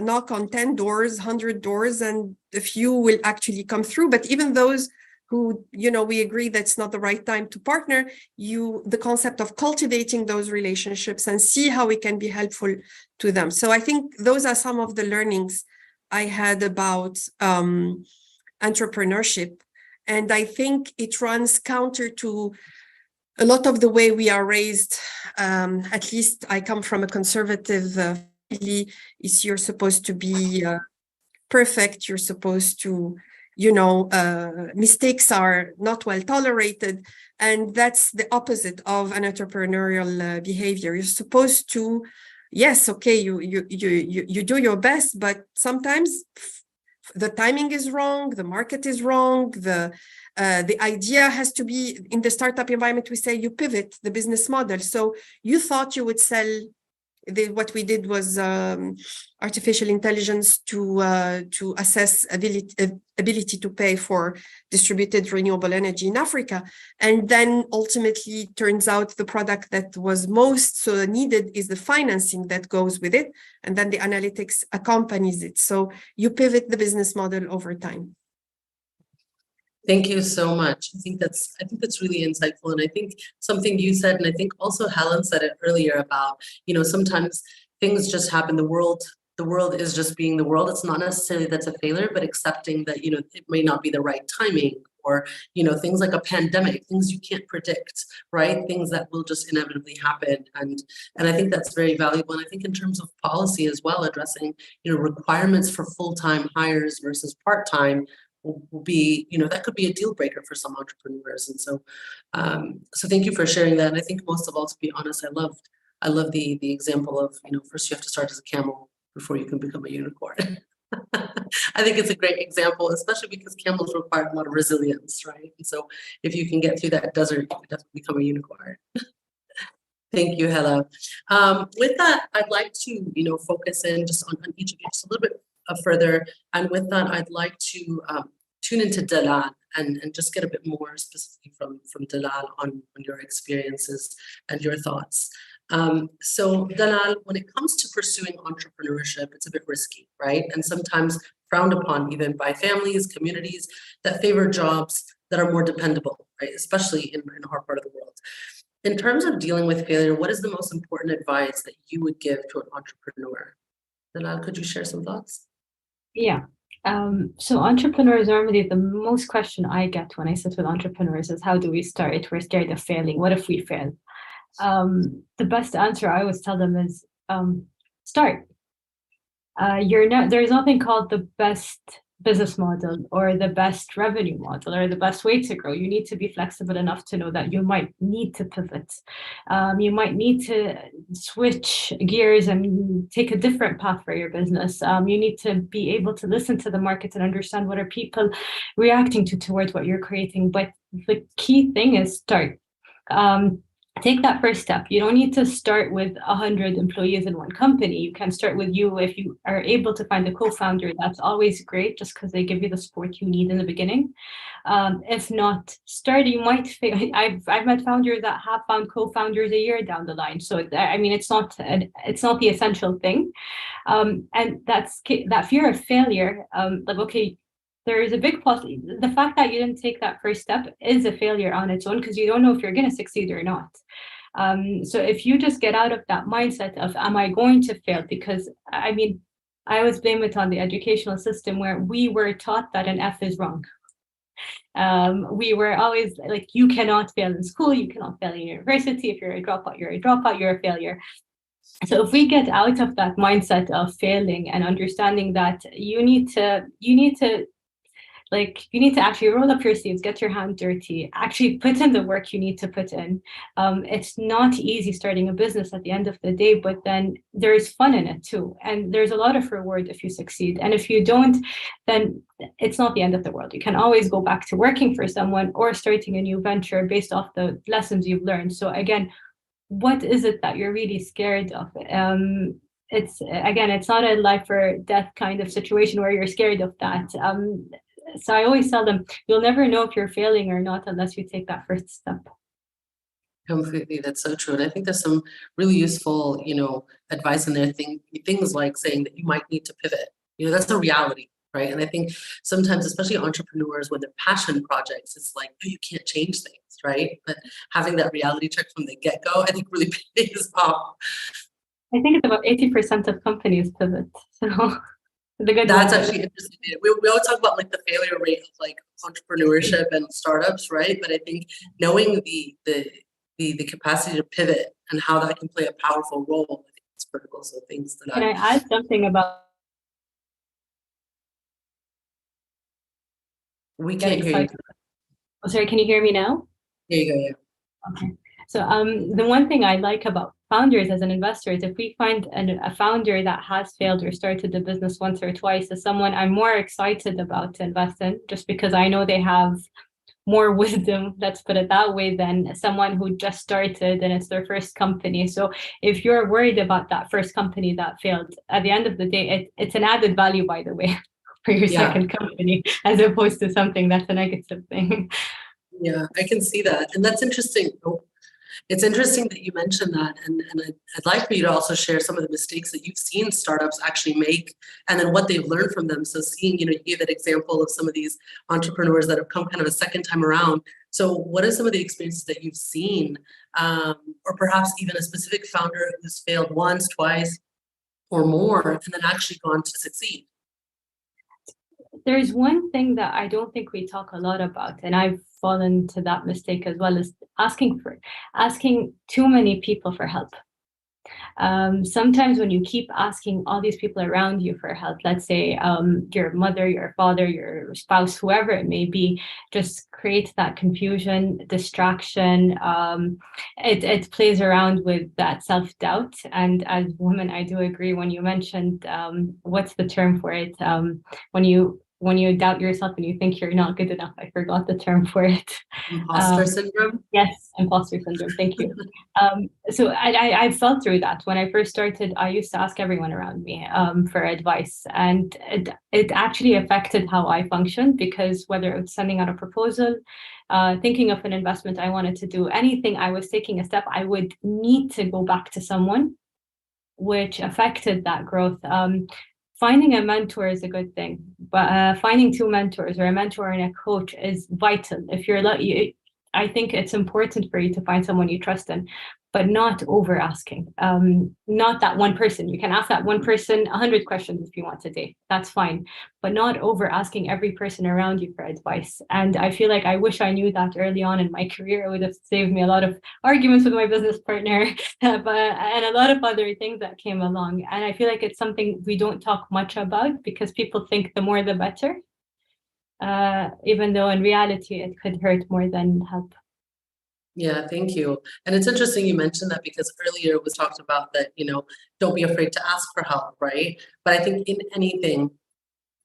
knock on 10 doors, 100 doors, and a few will actually come through. But even those who, we agree that's not the right time to partner, the concept of cultivating those relationships and see how we can be helpful to them. So I think those are some of the learnings I had about entrepreneurship. And I think it runs counter to a lot of the way we are raised. At least I come from a conservative family. You're supposed to be perfect. You're supposed to, mistakes are not well tolerated. And that's the opposite of an entrepreneurial behavior. You're supposed to, yes, okay, you do your best, but sometimes the timing is wrong, the market is wrong, the idea has to be, in the startup environment, we say you pivot the business model. So you thought you would sell, what we did was artificial intelligence to assess ability to pay for distributed renewable energy in Africa. And then ultimately turns out the product that was most needed is the financing that goes with it. And then the analytics accompanies it. So you pivot the business model over time. Thank you so much. I think that's really insightful. And I think something you said, and I think also Helen said it earlier about, sometimes things just happen. The world is just being the world. It's not necessarily that's a failure, but accepting that, it may not be the right timing, or, things like a pandemic, things you can't predict, right? Things that will just inevitably happen. And I think that's very valuable. And I think in terms of policy as well, addressing, requirements for full-time hires versus part-time will be, that could be a deal breaker for some entrepreneurs. And so, so thank you for sharing that. And I think most of all, to be honest, I love the example of, first you have to start as a camel before you can become a unicorn. I think it's a great example, especially because camels require a lot of resilience, right? And so if you can get through that desert, you can definitely become a unicorn. Thank you, Hela. With that, I'd like to, focus in just on each of you just a little bit further. And with that, I'd like to tune into Dalal and just get a bit more specifically from Dalal on your experiences and your thoughts. So Dalal, when it comes to pursuing entrepreneurship, it's a bit risky, right? And sometimes frowned upon even by families, communities that favor jobs that are more dependable, right? Especially in our part of the world. In terms of dealing with failure, what is the most important advice that you would give to an entrepreneur? Dalal, could you share some thoughts? Yeah. So entrepreneurs, normally the most question I get when I sit with entrepreneurs is, how do we start? We're scared of failing. What if we fail? The best answer I always tell them is start. There's nothing called the best business model or the best revenue model or the best way to grow. You need to be flexible enough to know that you might need to pivot. You might need to switch gears and take a different path for your business. You need to be able to listen to the market and understand what are people reacting to towards what you're creating. But the key thing is start. Take that first step. You don't need to start with 100 employees in one company. You can start with you. If you are able to find a co-founder, that's always great, just because they give you the support you need in the beginning. If not, start. You might fail. I've met founders that have found co-founders a year down the line. So I mean, it's not the essential thing. And that fear of failure. Like, okay, there is a big plus. The fact that you didn't take that first step is a failure on its own, because you don't know if you're going to succeed or not. So if you just get out of that mindset of, am I going to fail? Because I mean, I always blame it on the educational system, where we were taught that an F is wrong. We were always like, you cannot fail in school, you cannot fail in university. If you're a dropout, you're a failure. So if we get out of that mindset of failing and understanding that you need to actually roll up your sleeves, get your hands dirty, actually put in the work you need to put in. It's not easy starting a business at the end of the day, but then there's fun in it too. And there's a lot of reward if you succeed. And if you don't, then it's not the end of the world. You can always go back to working for someone or starting a new venture based off the lessons you've learned. So again, what is it that you're really scared of? It's not a life or death kind of situation where you're scared of that. So I always tell them, you'll never know if you're failing or not unless you take that first step. Completely, that's so true. And I think there's some really useful, advice in there. Things like saying that you might need to pivot. That's a reality, right? And I think sometimes, especially entrepreneurs, when they're passion projects, it's like, no, you can't change things, right? But having that reality check from the get-go, I think really pays off. I think it's about 80% of companies pivot. So that's actually interesting. We always talk about like the failure rate of like entrepreneurship and startups, right? But I think knowing the capacity to pivot and how that can play a powerful role, I think it's critical. So things that Can I add something about? We can't hear you. Oh, sorry, can you hear me now? There you go, yeah. Okay. So the one thing I like about founders as an investor is, if we find a founder that has failed or started the business once or twice, is someone I'm more excited about to invest in, just because I know they have more wisdom, let's put it that way, than someone who just started and it's their first company. So if you're worried about that first company that failed, at the end of the day, it's an added value, by the way, for your second company, as opposed to something that's a negative thing. Yeah, I can see that. And that's interesting. It's interesting that you mentioned that, and I'd like for you to also share some of the mistakes that you've seen startups actually make, and then what they've learned from them. So seeing, you gave that example of some of these entrepreneurs that have come kind of a second time around. So what are some of the experiences that you've seen, or perhaps even a specific founder who's failed once, twice, or more, and then actually gone to succeed? There's one thing that I don't think we talk a lot about, and I've fallen to that mistake as well, is asking too many people for help. Sometimes when you keep asking all these people around you for help, let's say your mother, your father, your spouse, whoever it may be, just creates that confusion, distraction. It plays around with that self-doubt. And as women, I do agree when you mentioned, what's the term for it? When you doubt yourself and you think you're not good enough. I forgot the term for it. Imposter syndrome? Yes, imposter syndrome. Thank you. So I felt through that. When I first started, I used to ask everyone around me for advice. And it actually affected how I functioned, because whether it was sending out a proposal, thinking of an investment I wanted to do, anything I was taking a step, I would need to go back to someone, which affected that growth. Finding a mentor is a good thing, but finding two mentors, or a mentor and a coach, is vital. If you're lucky, I think it's important for you to find someone you trust in, but not over asking. Not that one person. You can ask that one person 100 questions if you want today. That's fine, but not over asking every person around you for advice. And I feel like I wish I knew that early on in my career. It would have saved me a lot of arguments with my business partner, and a lot of other things that came along. And I feel like it's something we don't talk much about, because people think the more the better, even though in reality it could hurt more than help. Yeah, thank you. And it's interesting you mentioned that, because earlier it was talked about that, don't be afraid to ask for help, right? But I think in anything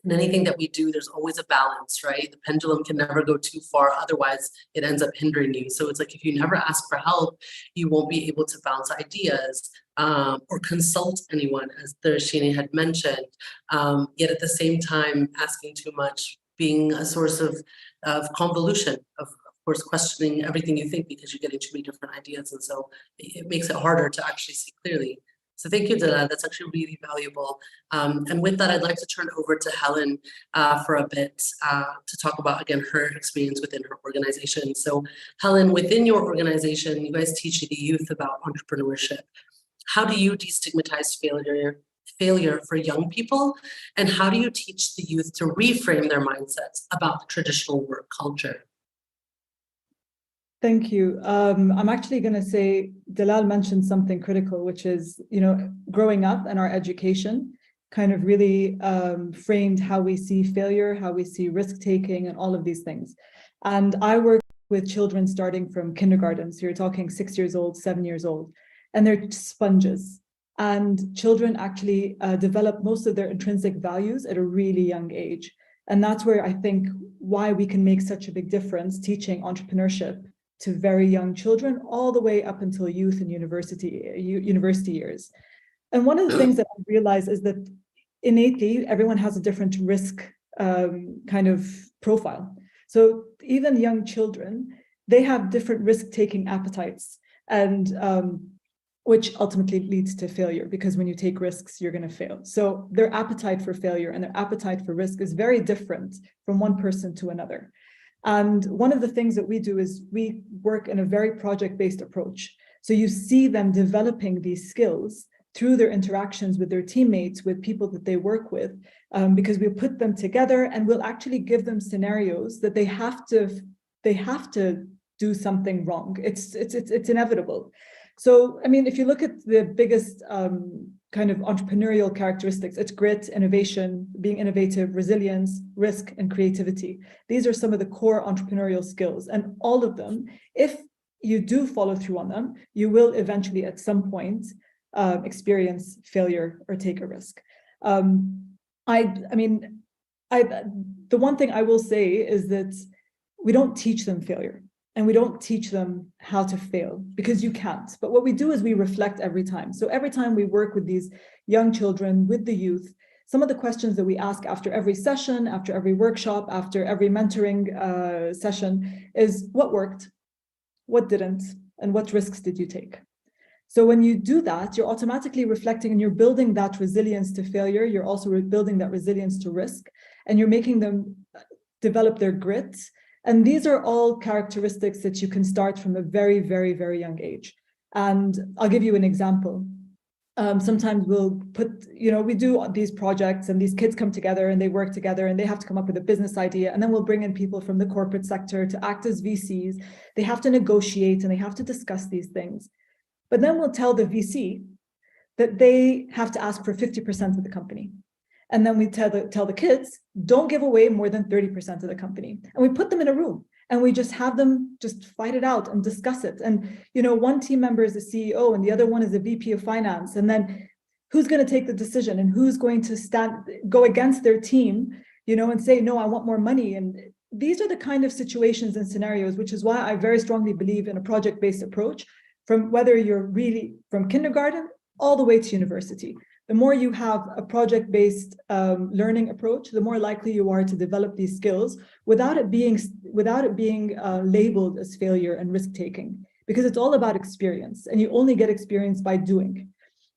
that we do, there's always a balance, right? The pendulum can never go too far, otherwise it ends up hindering you. So it's like, if you never ask for help, you won't be able to bounce ideas or consult anyone, as Destigmatizing had mentioned. Yet at the same time, asking too much being a source of convolution, of course, questioning everything you think, because you're getting too many different ideas. And so it makes it harder to actually see clearly. So thank you, Dalal. That's actually really valuable. And with that, I'd like to turn over to Helen for a bit to talk about, again, her experience within her organization. So Helen, within your organization, you guys teach the youth about entrepreneurship. How do you destigmatize failure for young people? And how do you teach the youth to reframe their mindsets about the traditional work culture? Thank you. I'm actually going to say, Dalal mentioned something critical, which is, growing up and our education kind of really framed how we see failure, how we see risk-taking, and all of these things. And I work with children starting from kindergarten. So you're talking 6 years old, 7 years old, and they're sponges. And children actually develop most of their intrinsic values at a really young age. And that's where I think why we can make such a big difference teaching entrepreneurship to very young children, all the way up until youth and university years. And one of the things that I realize is that innately, everyone has a different risk kind of profile. So even young children, they have different risk-taking appetites, and which ultimately leads to failure, because when you take risks, you're going to fail. So their appetite for failure and their appetite for risk is very different from one person to another. And one of the things that we do is we work in a very project-based approach. So you see them developing these skills through their interactions with their teammates, with people that they work with, because we put them together and we'll actually give them scenarios that they have to do something wrong. It's inevitable. So, I mean, if you look at the biggest kind of entrepreneurial characteristics, it's grit, innovation, being innovative, resilience, risk, and creativity. These are some of the core entrepreneurial skills. And all of them, if you do follow through on them, you will eventually at some point experience failure or take a risk. The one thing I will say is that we don't teach them failure. And we don't teach them how to fail, because you can't. But what we do is we reflect every time. So every time we work with these young children, with the youth, some of the questions that we ask after every session, after every workshop, after every mentoring session is, what worked? What didn't? and what risks did you take? So when you do that, you're automatically reflecting and you're building that resilience to failure. You're also building that resilience to risk, and you're making them develop their grit. And these are all characteristics that you can start from a very, very, very young age. And I'll give you an example. Sometimes we'll put, we do these projects and these kids come together and they work together and they have to come up with a business idea. And then we'll bring in people from the corporate sector to act as VCs. They have to negotiate and they have to discuss these things. But then we'll tell the VC that they have to ask for 50% of the company. And then we tell the kids, don't give away more than 30% of the company. And we put them in a room and we just have them just fight it out and discuss it. And, one team member is the CEO and the other one is the VP of finance. And then who's going to take the decision and who's going to go against their team, and say, no, I want more money. And these are the kind of situations and scenarios, which is why I very strongly believe in a project-based approach, from whether you're really from kindergarten all the way to university. The more you have a project-based learning approach, the more likely you are to develop these skills without it being labeled as failure and risk-taking, because it's all about experience, and you only get experience by doing.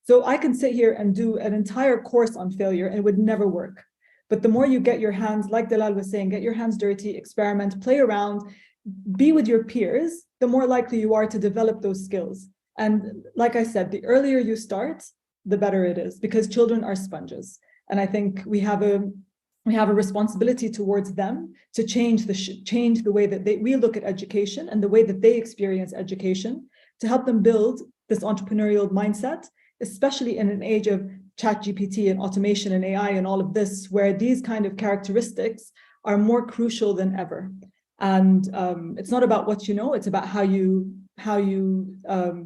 So I can sit here and do an entire course on failure and it would never work. But the more you get your hands, like Dalal was saying, get your hands dirty, experiment, play around, be with your peers, the more likely you are to develop those skills. And like I said, the earlier you start, the better it is, because children are sponges. And I think we have a responsibility towards them to change the way that we look at education and the way that they experience education, to help them build this entrepreneurial mindset, especially in an age of ChatGPT and automation and AI and all of this, where these kind of characteristics are more crucial than ever. And it's not about what you know, it's about how you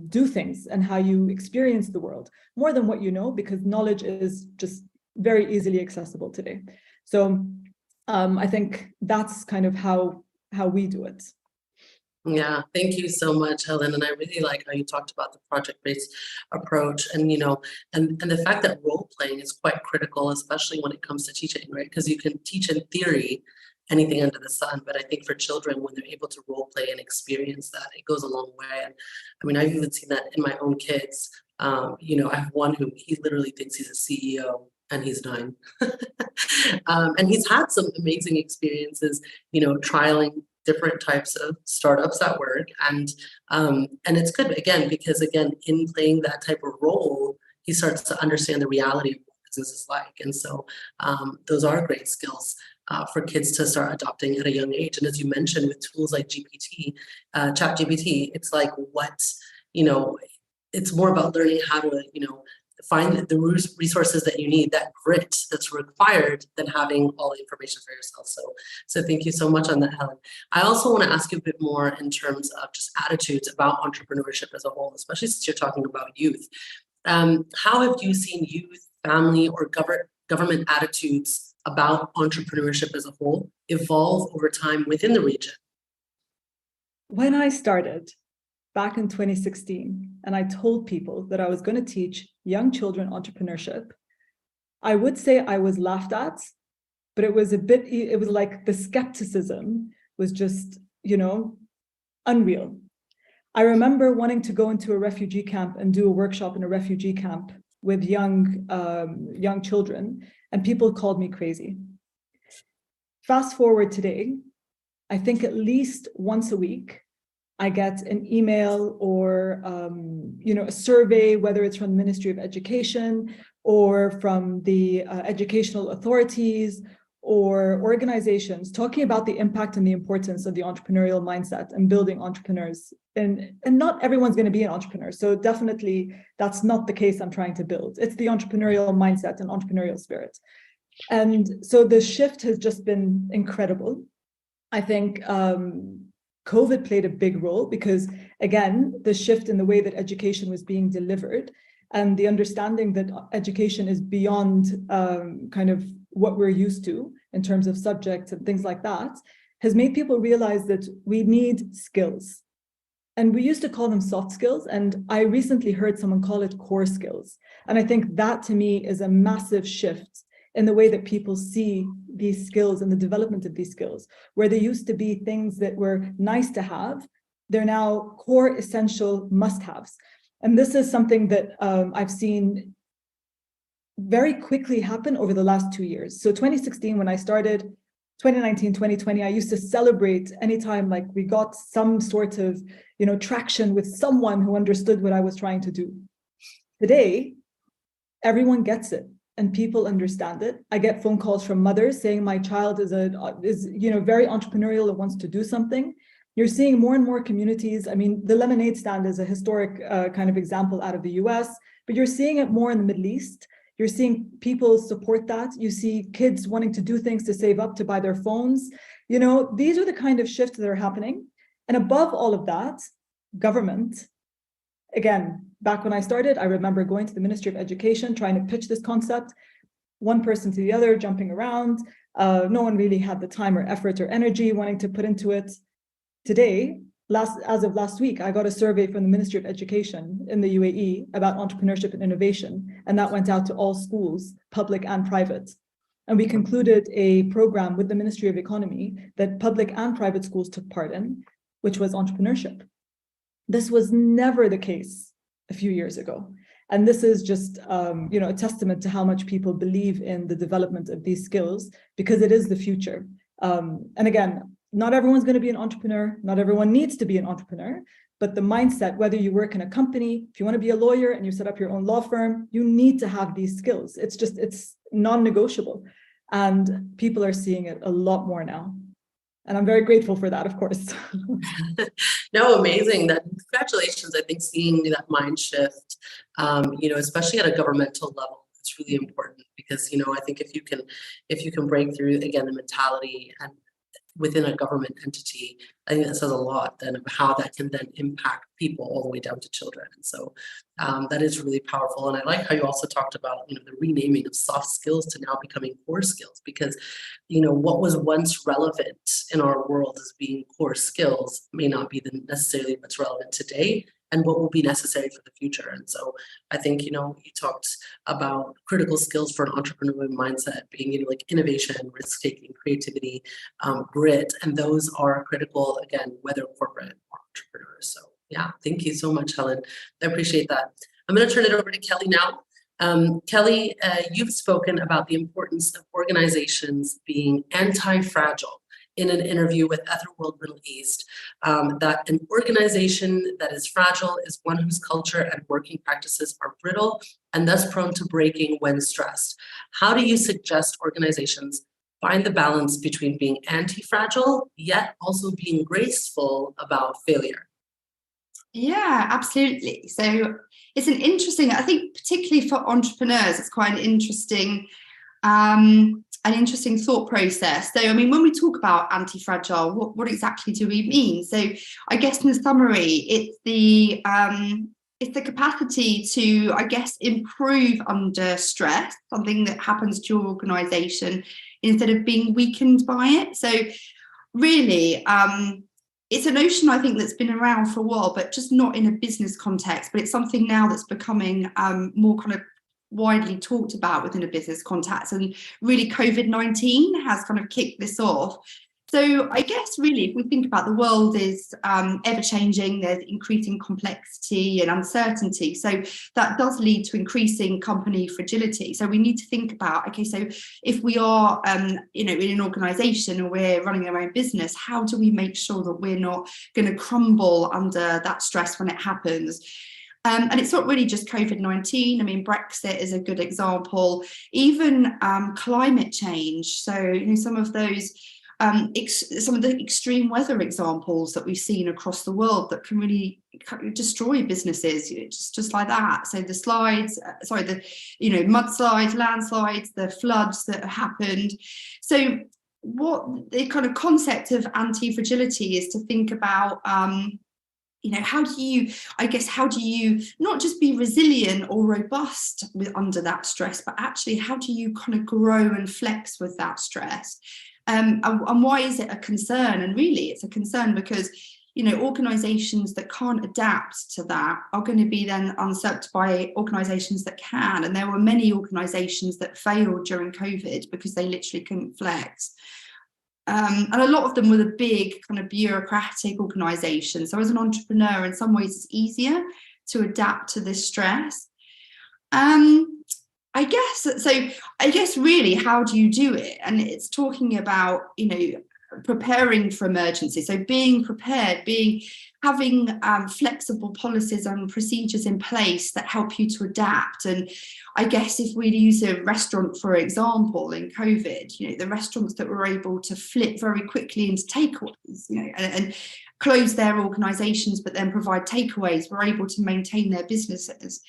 do things and how you experience the world more than what you know, because knowledge is just very easily accessible today. So I think that's kind of how we do it. Yeah, thank you so much, Helen. And I really like how you talked about the project-based approach, and and the fact that role playing is quite critical, especially when it comes to teaching, right? Because you can teach in theory anything under the sun, but I think for children, when they're able to role play and experience that, it goes a long way. And I mean, I've even seen that in my own kids. I have one who he literally thinks he's a CEO, and he's 9. And he's had some amazing experiences, trialing different types of startups at work. And it's good, again, because in playing that type of role, he starts to understand the reality of what business is like. And so those are great skills for kids to start adopting at a young age. And as you mentioned, with tools like ChatGPT, it's like it's more about learning how to, find the resources that you need, that grit that's required, than having all the information for yourself. So thank you so much on that, Helen. I also want to ask you a bit more in terms of just attitudes about entrepreneurship as a whole, especially since you're talking about youth. How have you seen youth, family, or government attitudes about entrepreneurship as a whole evolve over time within the region? When I started back in 2016, and I told people that I was going to teach young children entrepreneurship, I would say I was laughed at, but it was like the skepticism was just, unreal. I remember wanting to go into a refugee camp and do a workshop in a refugee camp with young children, and people called me crazy. Fast forward today, I think at least once a week, I get an email or a survey, whether it's from the Ministry of Education or from the educational authorities or organizations, talking about the impact and the importance of the entrepreneurial mindset and building entrepreneurs. And not everyone's going to be an entrepreneur. So definitely that's not the case I'm trying to build. It's the entrepreneurial mindset and entrepreneurial spirit. And so the shift has just been incredible. I think COVID played a big role because, again, the shift in the way that education was being delivered and the understanding that education is beyond kind of what we're used to in terms of subjects and things like that, has made people realize that we need skills. And we used to call them soft skills. And I recently heard someone call it core skills. And I think that to me is a massive shift in the way that people see these skills and the development of these skills, where they used to be things that were nice to have, They're now core essential must-haves. And this is something that I've seen very quickly happen over the last 2 years. So 2016, when I started, 2019, 2020, I used to celebrate anytime like we got some sort of, traction with someone who understood what I was trying to do. Today, everyone gets it and people understand it. I get phone calls from mothers saying my child is very entrepreneurial and wants to do something. You're seeing more and more communities. I mean, the lemonade stand is a historic kind of example out of the US, but you're seeing it more in the Middle East. You're seeing people support that. You see kids wanting to do things to save up to buy their phones. These are the kind of shifts that are happening. And above all of that, government. Again, back when I started, I remember going to the Ministry of Education, trying to pitch this concept, one person to the other, jumping around. No one really had the time or effort or energy wanting to put into it. Today, as of last week, I got a survey from the Ministry of Education in the UAE about entrepreneurship and innovation, and that went out to all schools, public and private. And we concluded a program with the Ministry of Economy that public and private schools took part in, which was entrepreneurship. This was never the case a few years ago. And this is just, a testament to how much people believe in the development of these skills, because it is the future. And again, not everyone's going to be an entrepreneur. Not everyone needs to be an entrepreneur, but the mindset, whether you work in a company, if you want to be a lawyer and you set up your own law firm, you need to have these skills. It's non-negotiable. And people are seeing it a lot more now. And I'm very grateful for that, of course. No, amazing. Congratulations. I think seeing that mind shift, especially at a governmental level, it's really important because, I think if you can break through, again, the mentality and within a government entity, I think that says a lot then of how that can then impact people all the way down to children. And so that is really powerful. And I like how you also talked about, the renaming of soft skills to now becoming core skills, because, what was once relevant in our world as being core skills may not be necessarily what's relevant today and what will be necessary for the future. And so I think, you talked about critical skills for an entrepreneurial mindset being, like innovation, risk-taking, creativity, grit, and those are critical, again, whether corporate or entrepreneurs. So yeah, thank you so much, Helen. I appreciate that. I'm going to turn it over to Kelly now. Kelly, you've spoken about the importance of organizations being anti-fragile in an interview with Etherworld Middle East, that an organization that is fragile is one whose culture and working practices are brittle and thus prone to breaking when stressed. How do you suggest organizations find the balance between being anti-fragile, yet also being graceful about failure? Yeah, absolutely. So it's I think particularly for entrepreneurs, it's quite an interesting thought process. So, I mean, when we talk about anti-fragile, what exactly do we mean? So I guess in summary, it's the capacity to, I guess, improve under stress, something that happens to your organization, instead of being weakened by it. So really, it's a notion, I think, that's been around for a while, but just not in a business context. But it's something now that's becoming more kind of widely talked about within a business context. And really, COVID-19 has kind of kicked this off. So I guess really, if we think about the world is ever changing, there's increasing complexity and uncertainty. So that does lead to increasing company fragility. So we need to think about, okay, so if we are, in an organization or we're running our own business, how do we make sure that we're not going to crumble under that stress when it happens? And it's not really just COVID-19. I mean, Brexit is a good example, even climate change. So, some of those some of the extreme weather examples that we've seen across the world that can really destroy businesses, just like that. So the mudslides, landslides, the floods that happened. So what the kind of concept of anti-fragility is to think about, how do you not just be resilient or robust under that stress, but actually how do you kind of grow and flex with that stress? And why is it a concern? And really, it's a concern because, organizations that can't adapt to that are going to be then usurped by organizations that can. And there were many organizations that failed during COVID because they literally couldn't flex. And a lot of them were the big kind of bureaucratic organizations. So as an entrepreneur, in some ways, it's easier to adapt to this stress. I guess really, how do you do it? And it's talking about, preparing for emergency. So being prepared, having flexible policies and procedures in place that help you to adapt. And I guess if we use a restaurant, for example, in COVID, the restaurants that were able to flip very quickly into takeaways, and close their organizations, but then provide takeaways, were able to maintain their businesses.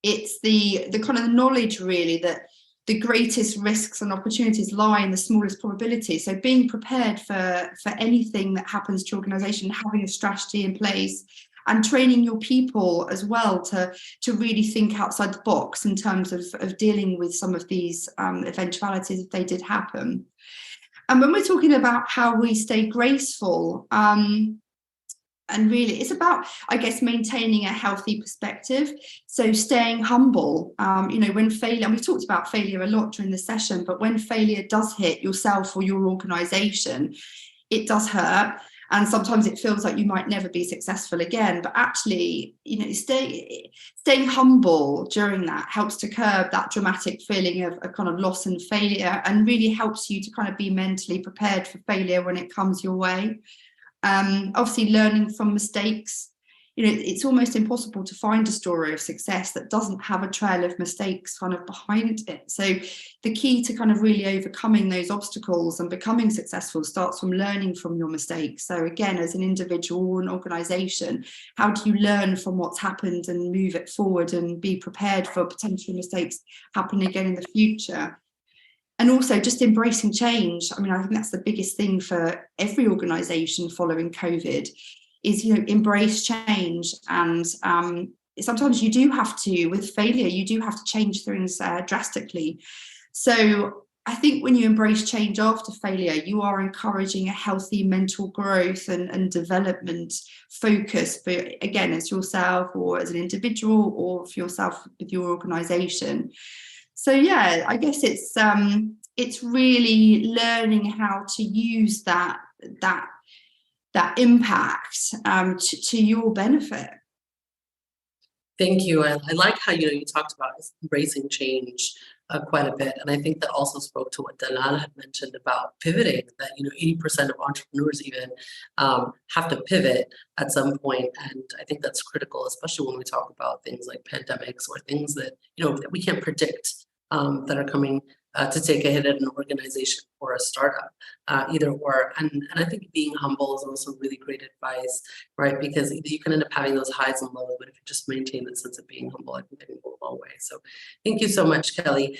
It's the kind of knowledge really that the greatest risks and opportunities lie in the smallest probability. So being prepared for anything that happens to your organization, having a strategy in place, and training your people as well to really think outside the box in terms of dealing with some of these eventualities if they did happen. And when we're talking about how we stay graceful, and really, it's about, I guess, maintaining a healthy perspective. So staying humble, when failure, and we talked about failure a lot during the session, but when failure does hit yourself or your organization, it does hurt. And sometimes it feels like you might never be successful again. But actually, staying humble during that helps to curb that dramatic feeling of a kind of loss and failure, and really helps you to kind of be mentally prepared for failure when it comes your way. Obviously, learning from mistakes. It's almost impossible to find a story of success that doesn't have a trail of mistakes kind of behind it. So the key to kind of really overcoming those obstacles and becoming successful starts from learning from your mistakes. So again, as an individual or an organization, how do you learn from what's happened and move it forward and be prepared for potential mistakes happening again in the future? And also just embracing change. I think that's the biggest thing for every organization following COVID is, embrace change. And sometimes you do have to, with failure, you do have to change things drastically. So I think when you embrace change after failure, you are encouraging a healthy mental growth and development focus for, again, as yourself or as an individual or for yourself with your organization. So yeah, I guess it's really learning how to use that impact to your benefit. Thank you. I like how you talked about embracing change quite a bit, and I think that also spoke to what Dalal had mentioned about pivoting. That 80% of entrepreneurs even have to pivot at some point, and I think that's critical, especially when we talk about things like pandemics or things that that we can't predict that are coming to take a hit at an organization or a startup, either or. And I think being humble is also really great advice, right? Because you can end up having those highs and lows, but if you just maintain that sense of being humble, I think that can go a long way. So thank you so much, Kelly.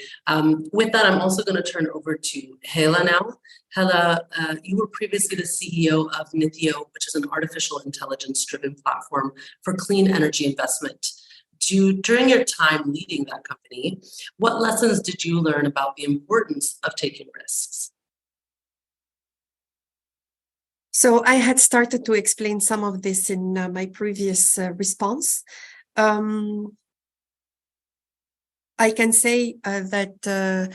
With that, I'm also going to turn over to Hela now. Hela, you were previously the CEO of Nithyo, which is an artificial intelligence-driven platform for clean energy investment. During your time leading that company, what lessons did you learn about the importance of taking risks? So I had started to explain some of this in my previous response. I can say that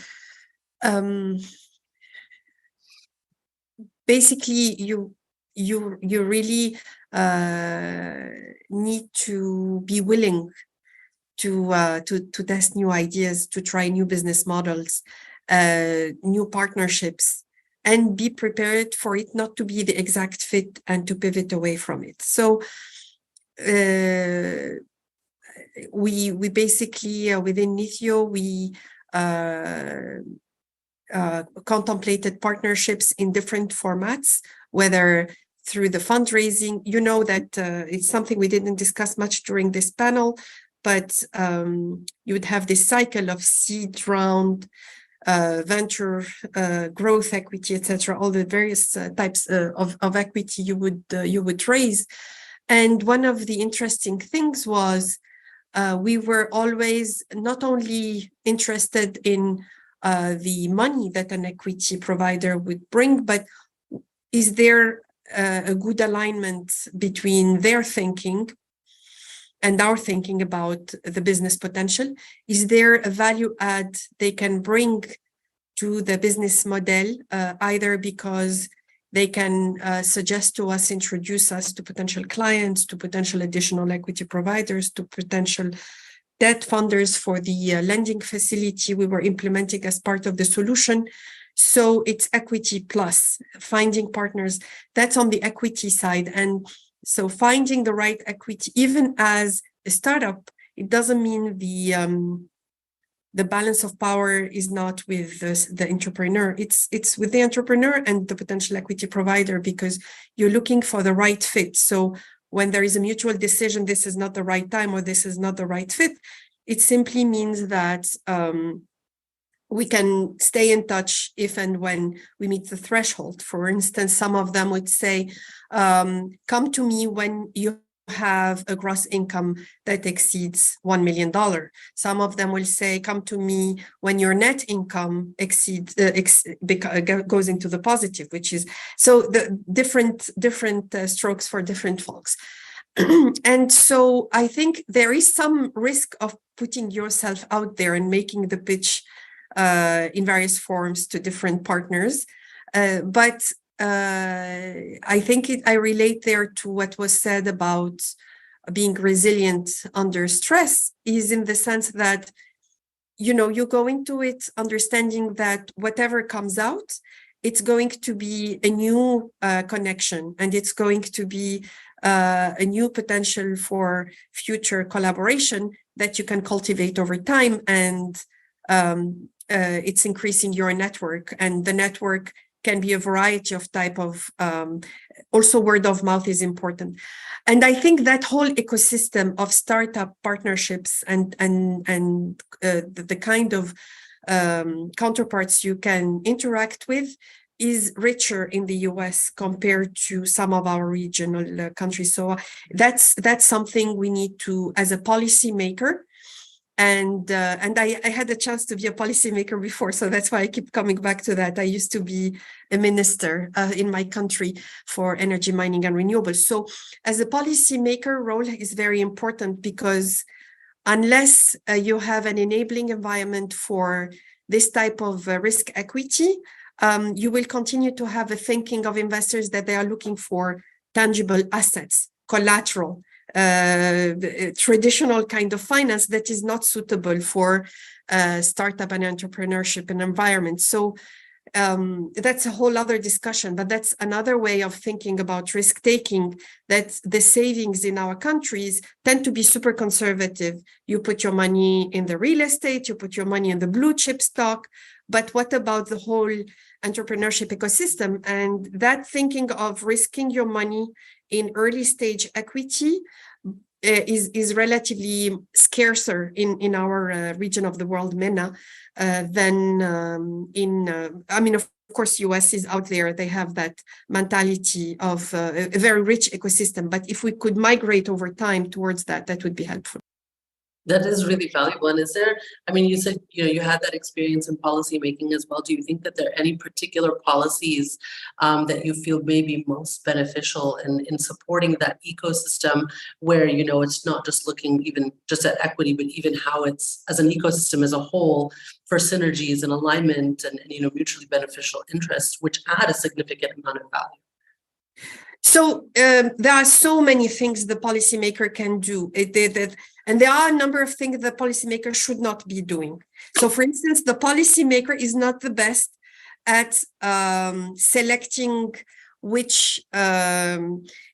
basically you really need to be willing to test new ideas, to try new business models, new partnerships, and be prepared for it not to be the exact fit and to pivot away from it. So we basically within Nithyo we contemplated partnerships in different formats, whether through the fundraising. That it's something we didn't discuss much during this panel, but you would have this cycle of seed round, venture, growth equity, etc. All the various types of equity you would raise. And one of the interesting things was we were always not only interested in the money that an equity provider would bring, but is there a good alignment between their thinking and our thinking about the business potential? Is there a value add they can bring to the business model, either because they can suggest to us, introduce us to potential clients, to potential additional equity providers, to potential debt funders for the lending facility we were implementing as part of the solution. So it's equity plus finding partners. That's on the equity side. And so finding the right equity, even as a startup, it doesn't mean the balance of power is not with the entrepreneur. It's with the entrepreneur and the potential equity provider, because you're looking for the right fit. So when there is a mutual decision, this is not the right time or this is not the right fit, it simply means that we can stay in touch if and when we meet the threshold. For instance, some of them would say, come to me when you have a gross income that exceeds $1 million. Some of them will say, come to me when your net income exceeds goes into the positive, which is so the different strokes for different folks. And so I think there is some risk of putting yourself out there and making the pitch in various forms to different partners, but I think I relate there to what was said about being resilient under stress, is in the sense that, you know, you go into it understanding that whatever comes out, it's going to be a new connection, and it's going to be a new potential for future collaboration that you can cultivate over time. And it's increasing your network, and the network can be a variety of type of, also word of mouth is important. And I think that whole ecosystem of startup partnerships and the kind of counterparts you can interact with is richer in the US compared to some of our regional countries. So that's something we need to, as a policymaker. And I had a chance to be a policymaker before, so that's why I keep coming back to that. I used to be a minister in my country for energy, mining, and renewables. So as a policymaker, role is very important, because unless you have an enabling environment for this type of risk equity, you will continue to have a thinking of investors that they are looking for tangible assets, collateral, traditional kind of finance that is not suitable for startup and entrepreneurship and environment. So that's a whole other discussion, but that's another way of thinking about risk taking, that the savings in our countries tend to be super conservative. You put your money in the real estate, you put your money in the blue chip stock, but what about the whole entrepreneurship ecosystem? And that thinking of risking your money in early stage equity is relatively scarcer in our region of the world, MENA, than I mean, of course, US is out there. They have that mentality of a very rich ecosystem. But if we could migrate over time towards that, that would be helpful. That is really valuable. And is there, I mean, you said, you know, you had that experience in policy making as well. Do you think that there are any particular policies that you feel may be most beneficial in supporting that ecosystem where, you know, it's not just looking even just at equity, but even how it's as an ecosystem as a whole for synergies and alignment and you know, mutually beneficial interests, which add a significant amount of value? So there are so many things the policymaker can do. And there are a number of things the policymaker should not be doing. So for instance, the policymaker is not the best at selecting which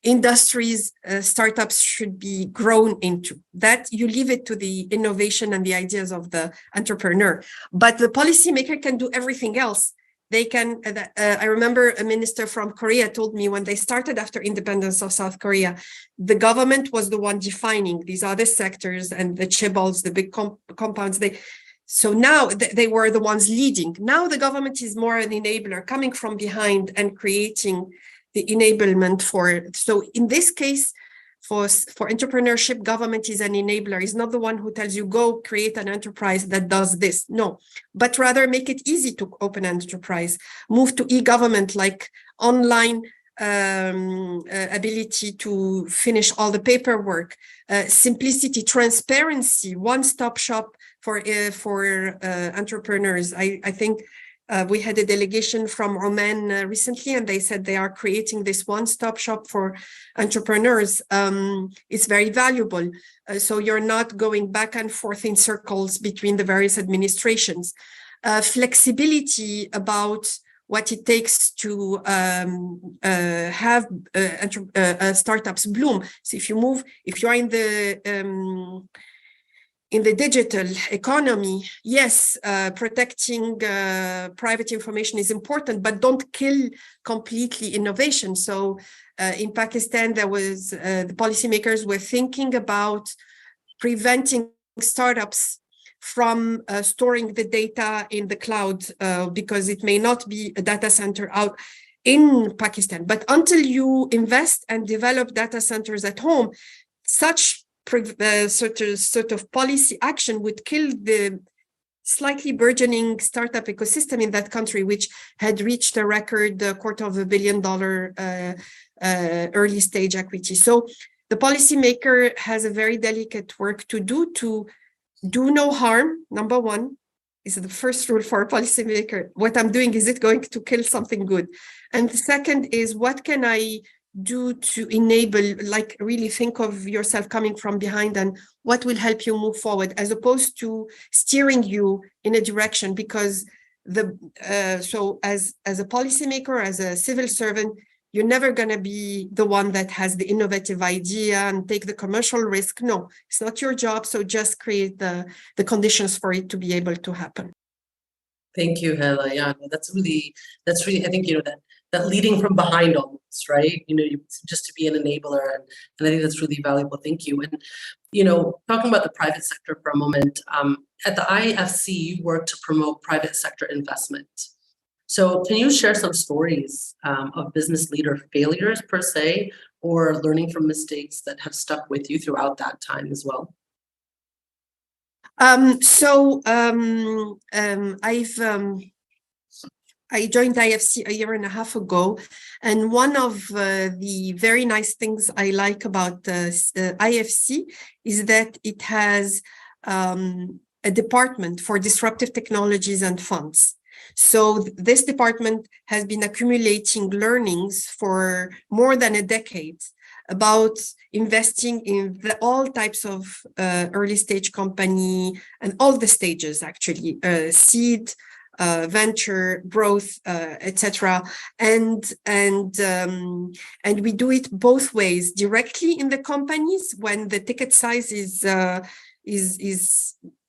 industries startups should be grown into. That you leave it to the innovation and the ideas of the entrepreneur. But the policymaker can do everything else. They can, I remember a minister from Korea told me when they started after independence of South Korea, the government was the one defining these other sectors and the chaebols, the big compounds. So now they were the ones leading. Now the government is more an enabler, coming from behind and creating the enablement for it. So in this case, for entrepreneurship, government is an enabler. It's not the one who tells you, go create an enterprise that does this. No, but rather make it easy to open an enterprise, move to e-government, like online ability to finish all the paperwork, simplicity, transparency, one-stop shop for entrepreneurs. I think We had a delegation from Oman recently, and they said they are creating this one-stop shop for entrepreneurs. It's very valuable. So you're not going back and forth in circles between the various administrations. Flexibility about what it takes to have startups bloom. So if you are in the digital economy, yes, protecting private information is important, but don't kill completely innovation. So in Pakistan, there was the policymakers were thinking about preventing startups from storing the data in the cloud because it may not be a data center out in Pakistan. But until you invest and develop data centers at home, such sort of policy action would kill the slightly burgeoning startup ecosystem in that country, which had reached a record $250 million early stage equity. So the policymaker has a very delicate work to do no harm. Number one is the first rule for a policymaker. What I'm doing, is it going to kill something good? And the second is, what can I do to enable, like really think of yourself coming from behind and what will help you move forward, as opposed to steering you in a direction. Because so as a policymaker, as a civil servant, you're never going to be the one that has the innovative idea and take the commercial risk. No, it's not your job. So just create the conditions for it to be able to happen. Thank you, Hela. Yeah, that's really, I think, that leading from behind almost, right? Just to be an enabler. And I think that's really valuable. Thank you. And, talking about the private sector for a moment, at the IFC, you work to promote private sector investment. So can you share some stories of business leader failures per se, or learning from mistakes that have stuck with you throughout that time as well? I joined IFC a year and a half ago, and one of the very nice things I like about IFC is that it has a department for disruptive technologies and funds. So this department has been accumulating learnings for more than a decade about investing in all types of early stage company and all the stages, actually, seed, venture, growth, etc. And we do it both ways: directly in the companies when the ticket size is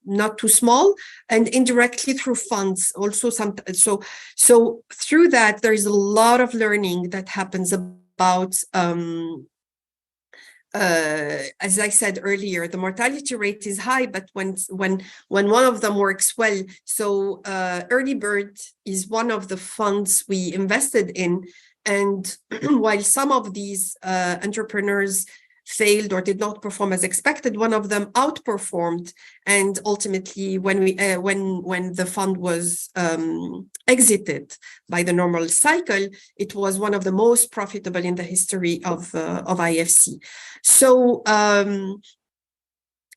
not too small, and indirectly through funds also. So through that, there is a lot of learning that happens about as I said earlier, the mortality rate is high, but when one of them works well. So Early Bird is one of the funds we invested in, and while some of these entrepreneurs failed or did not perform as expected, one of them outperformed, and ultimately when the fund was exited by the normal cycle, it was one of the most profitable in the history of IFC. So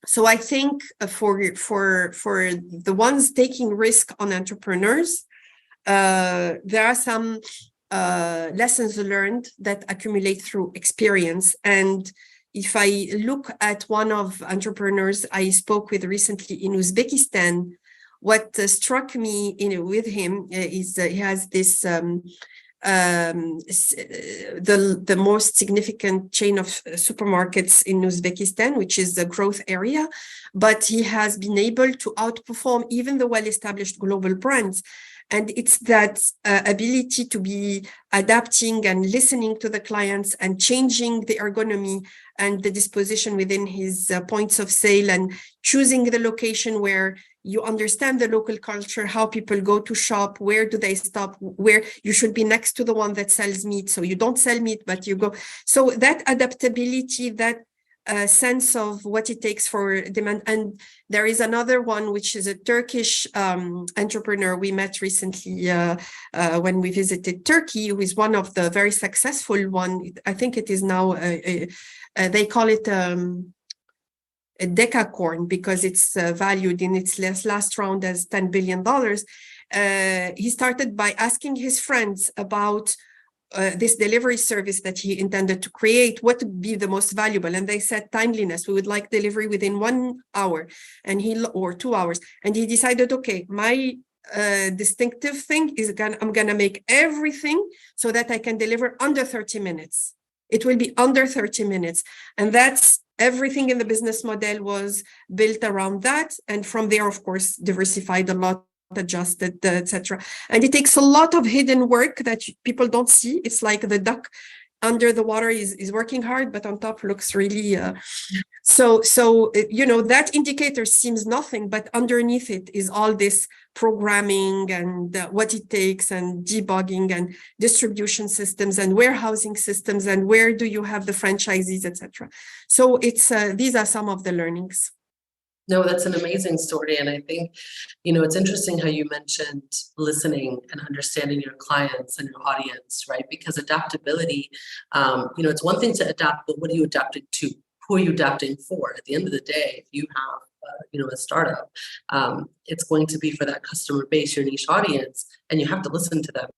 so I think for the ones taking risk on entrepreneurs, there are some lessons learned that accumulate through experience. And if I look at one of entrepreneurs I spoke with recently in Uzbekistan, what struck me with him is he has this the most significant chain of supermarkets in Uzbekistan, which is the growth area, but he has been able to outperform even the well-established global brands. And it's that ability to be adapting and listening to the clients and changing the ergonomy and the disposition within his points of sale, and choosing the location where you understand the local culture, how people go to shop, where do they stop, where you should be next to the one that sells meat. So you don't sell meat, but you go. So that adaptability, that sense of what it takes for demand. And there is another one, which is a Turkish entrepreneur we met recently when we visited Turkey, who is one of the very successful one. I think it is now, they call it a decacorn because it's valued in its last round as $10 billion. he started by asking his friends about this delivery service that he intended to create, what would be the most valuable? And they said timeliness. We would like delivery within 1 hour or 2 hours. And he decided, okay, my distinctive thing is I'm gonna make everything so that I can deliver under 30 minutes. It will be under 30 minutes. And that's everything in the business model was built around that. And from there, of course, diversified a lot, adjusted, etc. And it takes a lot of hidden work that people don't see. It's like the duck under the water is working hard, but on top looks really so that indicator seems nothing, but underneath it is all this programming and what it takes, and debugging and distribution systems and warehousing systems, and where do you have the franchisees, etc. So it's these are some of the learnings. No, that's an amazing story. And I think, it's interesting how you mentioned listening and understanding your clients and your audience, right? Because adaptability, it's one thing to adapt, but what are you adapting to? Who are you adapting for? At the end of the day, if you have, a startup, it's going to be for that customer base, your niche audience, and you have to listen to them.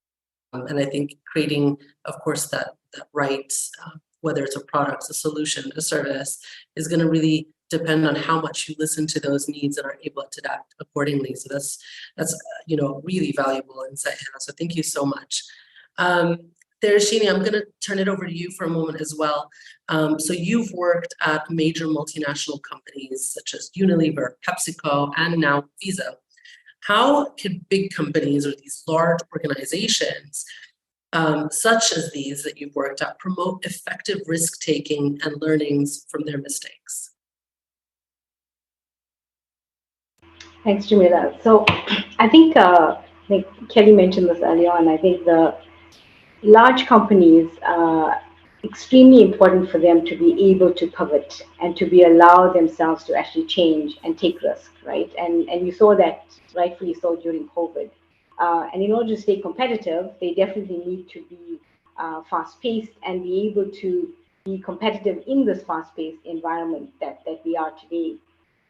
And I think creating, of course, that right, whether it's a product, a solution, a service, is going to really depend on how much you listen to those needs and are able to adapt accordingly. So that's really valuable insight, Hannah. So thank you so much. Destigmatizing, I'm going to turn it over to you for a moment as well. So you've worked at major multinational companies such as Unilever, PepsiCo, and now Visa. How can big companies or these large organizations, such as these that you've worked at, promote effective risk-taking and learnings from their mistakes? Thanks, Jamila. So I think Kelly mentioned this earlier on. I think the large companies extremely important for them to be able to pivot and to be allow themselves to actually change and take risk, right? And you saw that rightfully so during COVID. And in order to stay competitive, they definitely need to be fast-paced and be able to be competitive in this fast-paced environment that we are today.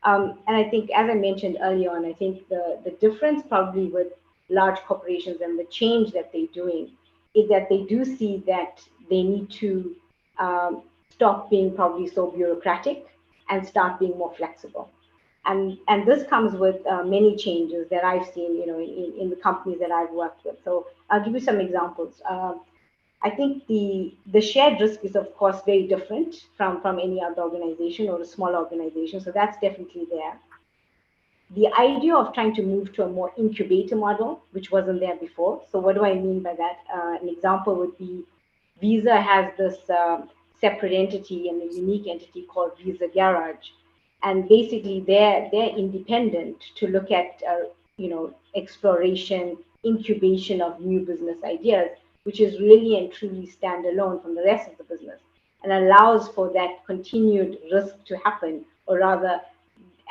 And I think, as I mentioned earlier on, I think the difference probably with large corporations and the change that they're doing is that they do see that they need to stop being probably so bureaucratic and start being more flexible. And this comes with many changes that I've seen, in the companies that I've worked with. So I'll give you some examples. I think the shared risk is, of course, very different from any other organization or a small organization. So that's definitely there. The idea of trying to move to a more incubator model, which wasn't there before. So what do I mean by that? An example would be Visa has this separate entity and a unique entity called Visa Garage. And basically they're independent to look at, exploration, incubation of new business ideas, which is really and truly standalone from the rest of the business and allows for that continued risk to happen, or rather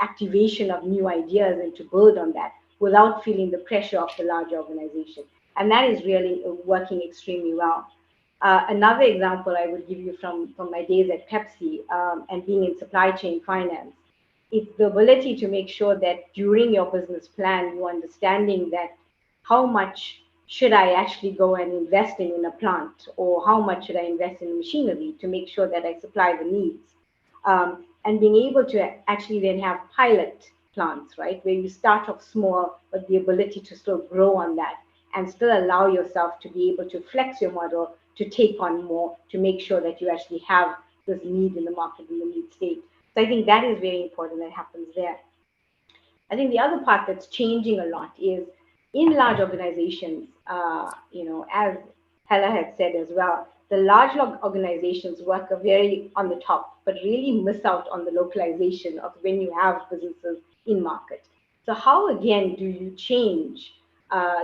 activation of new ideas and to build on that without feeling the pressure of the large organization. And that is really working extremely well. Another example I would give you from my days at Pepsi and being in supply chain finance, it's the ability to make sure that during your business plan, you're understanding that how much should I actually go and invest in a plant, or how much should I invest in machinery to make sure that I supply the needs. And being able to actually then have pilot plants, right, where you start off small, but the ability to still grow on that and still allow yourself to be able to flex your model to take on more, to make sure that you actually have this need in the market, in the need state. So I think that is very important that happens there. I think the other part that's changing a lot is in large organizations, as Hella had said as well, the large organizations work very on the top, but really miss out on the localization of when you have businesses in market. So how, again, do you change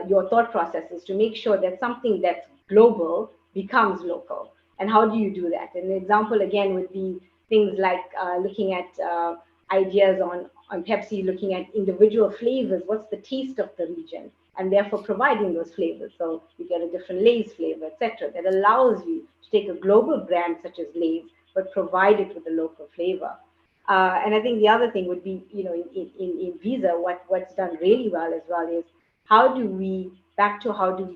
your thought processes to make sure that something that's global becomes local? And how do you do that? And an example, again, would be things like looking at ideas on Pepsi, looking at individual flavors. What's the taste of the region? And therefore providing those flavors. So you get a different Lay's flavor, etc. That allows you to take a global brand such as Lay's, but provide it with a local flavor. And I think the other thing would be, in Visa, what's done really well as well is how do we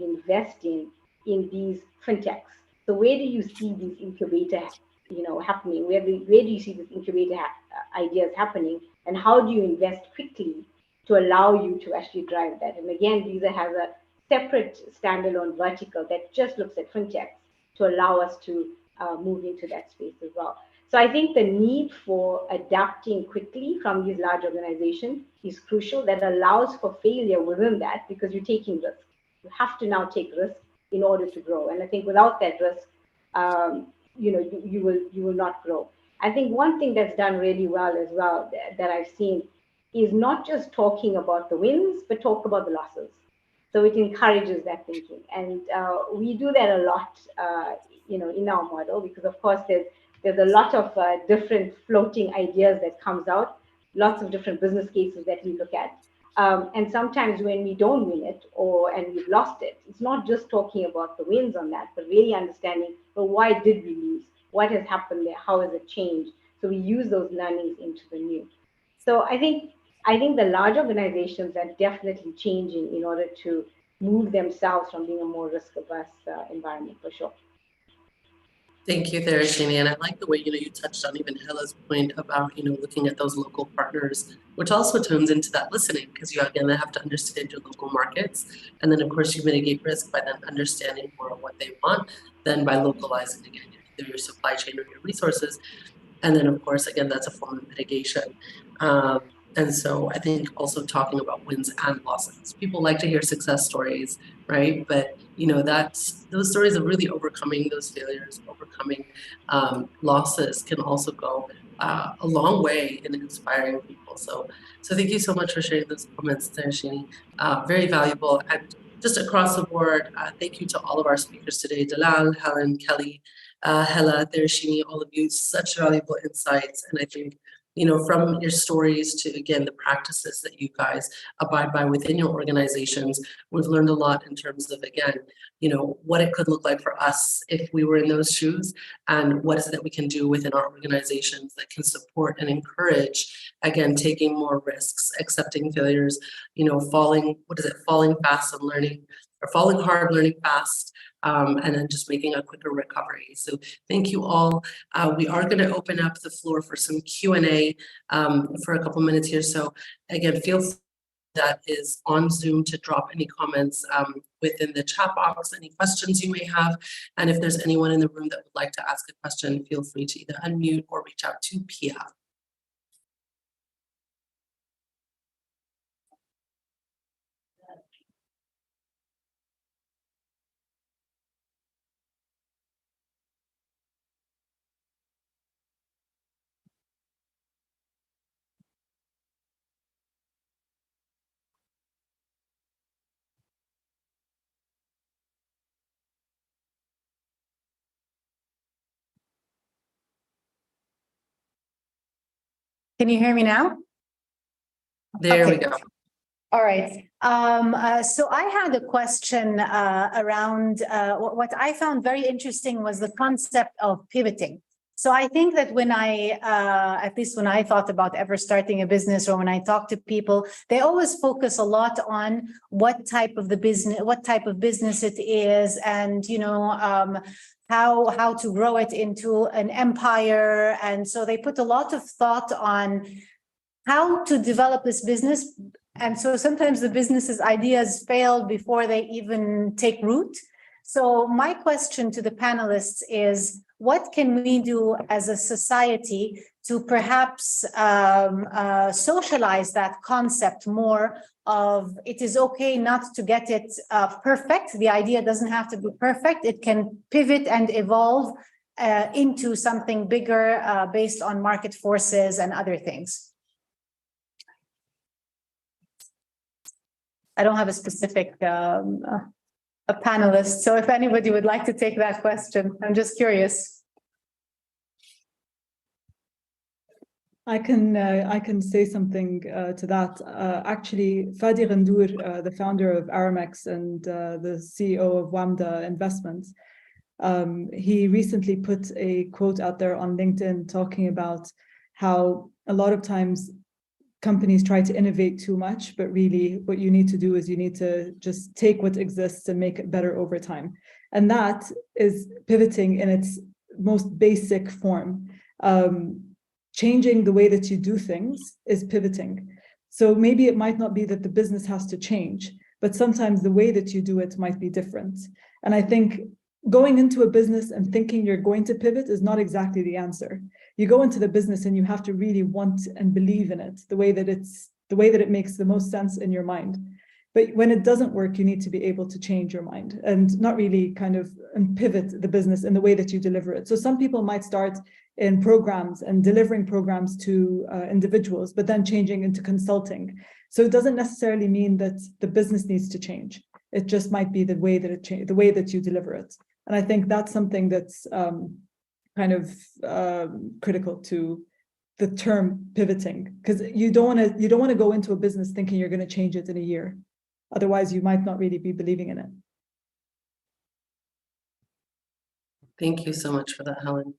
invest in these fintechs? So where do you see these incubator, happening? Where do you see these incubator ideas happening? And how do you invest quickly to allow you to actually drive that? And again, Visa has a separate standalone vertical that just looks at fintechs to allow us to move into that space as well. So I think the need for adapting quickly from these large organizations is crucial. That allows for failure within that because you're taking risk. You have to now take risk in order to grow. And I think without that risk, you will not grow. I think one thing that's done really well as well that I've seen is not just talking about the wins, but talk about the losses. So it encourages that thinking, and we do that a lot, in our model because of course there's a lot of different floating ideas that comes out, lots of different business cases that we look at. And sometimes when we don't win it and we've lost it, it's not just talking about the wins on that, but really understanding, well, why did we lose? What has happened there? How has it changed? So we use those learnings into the new. So I think the large organizations are definitely changing in order to move themselves from being a more risk-averse environment for sure. Thank you, Destigmatizing. And I like the way, you touched on even Hela's point about, looking at those local partners, which also turns into that listening, because you, again, have to understand your local markets. And then, of course, you mitigate risk by then understanding more of what they want, then by localizing, again, either your supply chain or your resources. And then, of course, again, that's a form of mitigation. And so I think also talking about wins and losses. People like to hear success stories, right? But those stories of really overcoming those failures, overcoming losses can also go a long way in inspiring people. So thank you so much for sharing those comments, Destigmatizing. Very valuable. And just across the board, thank you to all of our speakers today, Dalal, Helen, Kelly, Hela, Destigmatizing, all of you, such valuable insights. And I think from your stories to, again, the practices that you guys abide by within your organizations, we've learned a lot in terms of, again, what it could look like for us if we were in those shoes, and what is it that we can do within our organizations that can support and encourage, again, taking more risks, accepting failures, falling fast and learning, or falling hard, learning fast, and then just making a quicker recovery. So thank you all. We are going to open up the floor for some Q&A for a couple minutes here. So again, feel free that is on Zoom to drop any comments within the chat box, any questions you may have. And if there's anyone in the room that would like to ask a question, feel free to either unmute or reach out to Pia. Can you hear me now? There we go. All right. So I had a question around what I found very interesting was the concept of pivoting. So I think that when at least when I thought about ever starting a business, or when I talk to people, they always focus a lot on what type of business it is, and how to grow it into an empire. And so they put a lot of thought on how to develop this business. And so sometimes the business's ideas fail before they even take root. So my question to the panelists is, what can we do as a society to perhaps socialize that concept more of it is okay not to get it perfect. The idea doesn't have to be perfect. It can pivot and evolve into something bigger based on market forces and other things. I don't have a specific a panelist, so if anybody would like to take that question, I'm just curious. I can say something to that. Actually, Fadi Ghandour, the founder of Aramex and the CEO of Wamda Investments, he recently put a quote out there on LinkedIn talking about how a lot of times companies try to innovate too much, but really what you need to do is you need to just take what exists and make it better over time. And that is pivoting in its most basic form. Changing the way that you do things is pivoting. So maybe it might not be that the business has to change, but sometimes the way that you do it might be different. And I think going into a business and thinking you're going to pivot is not exactly the answer. You go into the business and you have to really want and believe in it, the way that it makes the most sense in your mind. But when it doesn't work, you need to be able to change your mind and not really kind of pivot the business in the way that you deliver it. So some people might start in programs and delivering programs to individuals, but then changing into consulting. So it doesn't necessarily mean that the business needs to change. It just might be the way that you deliver it. And I think that's something that's kind of critical to the term pivoting, because you don't want to go into a business thinking you're going to change it in a year. Otherwise, you might not really be believing in it. Thank you so much for that, Helen.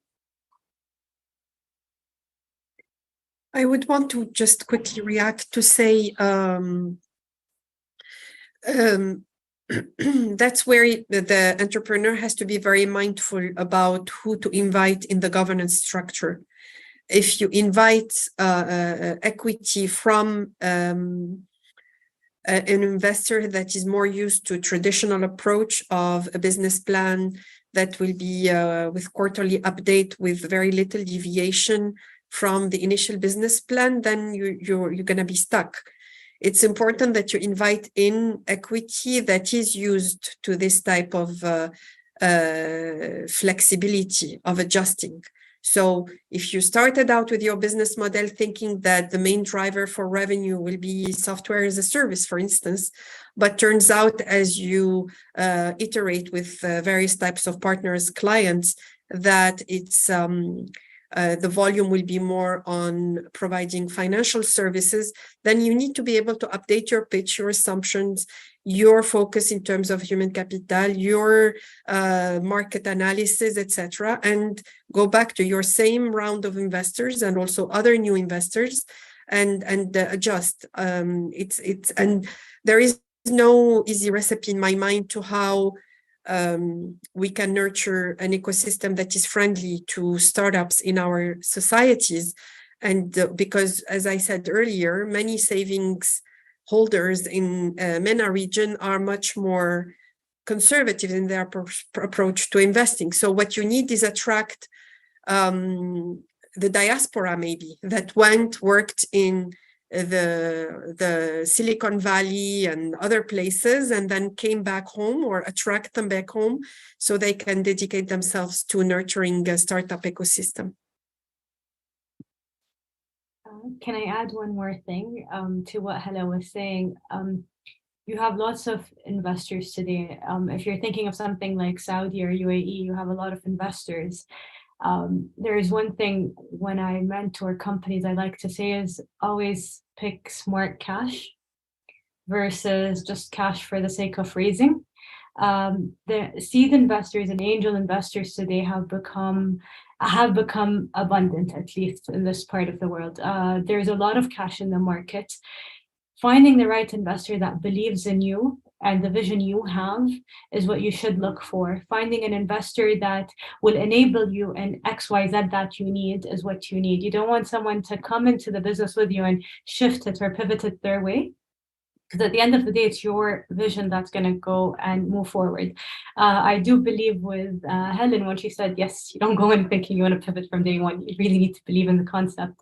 I would want to just quickly react to say that's where the entrepreneur has to be very mindful about who to invite in the governance structure. If you invite equity from an investor that is more used to traditional approach of a business plan that will be with quarterly update with very little deviation from the initial business plan, then you're going to be stuck. It's important that you invite in equity that is used to this type of flexibility of adjusting. So if you started out with your business model thinking that the main driver for revenue will be software as a service, for instance, but turns out as you iterate with various types of partners, clients, that it's the volume will be more on providing financial services, then you need to be able to update your pitch, your assumptions, your focus in terms of human capital, your market analysis, etc., and go back to your same round of investors and also other new investors and adjust. And there is no easy recipe in my mind to how we can nurture an ecosystem that is friendly to startups in our societies. And because, as I said earlier, many savings holders in MENA region are much more conservative in their approach to investing. So what you need is attract the diaspora maybe that worked in the Silicon Valley and other places and then came back home, or attract them back home so they can dedicate themselves to nurturing a startup ecosystem. Can I add one more thing to what Hala was saying? You have lots of investors today. If you're thinking of something like Saudi or UAE, you have a lot of investors. There is one thing when I mentor companies I like to say is always pick smart cash versus just cash for the sake of raising. The seed investors and angel investors today have become abundant, at least in this part of the world. There's a lot of cash in the market. Finding the right investor that believes in you and the vision you have is what you should look for. Finding an investor that will enable you in XYZ that you need is what you need. You don't want someone to come into the business with you and shift it or pivot it their way. Because at the end of the day, it's your vision that's going to go and move forward. I do believe with Helen when she said, yes, you don't go in thinking you want to pivot from day one. You really need to believe in the concept.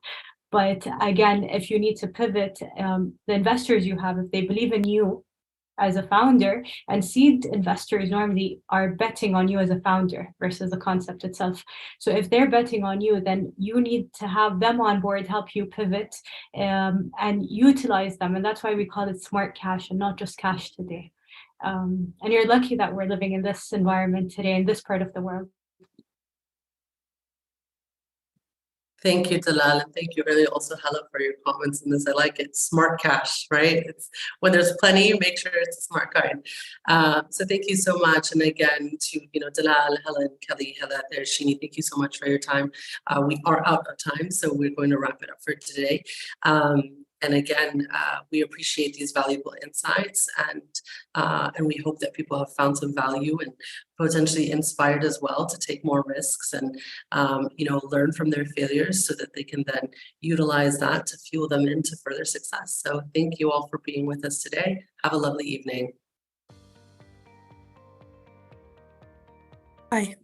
But again, if you need to pivot, the investors you have, if they believe in you as a founder, and seed investors normally are betting on you as a founder versus the concept itself. So if they're betting on you, then you need to have them on board, help you pivot and utilize them. And that's why we call it smart cash and not just cash today. And you're lucky that we're living in this environment today, in this part of the world. Thank you, Dalal, and thank you really also, Hala, for your comments in this. I like it. Smart cash, right? It's when there's plenty, make sure it's a smart card. So thank you so much. And again, to Dalal, Helen, Kelly, Hala, Shini, thank you so much for your time. We are out of time, so we're going to wrap it up for today. And again, we appreciate these valuable insights, and we hope that people have found some value and potentially inspired as well to take more risks and learn from their failures so that they can then utilize that to fuel them into further success. So thank you all for being with us today. Have a lovely evening. Bye.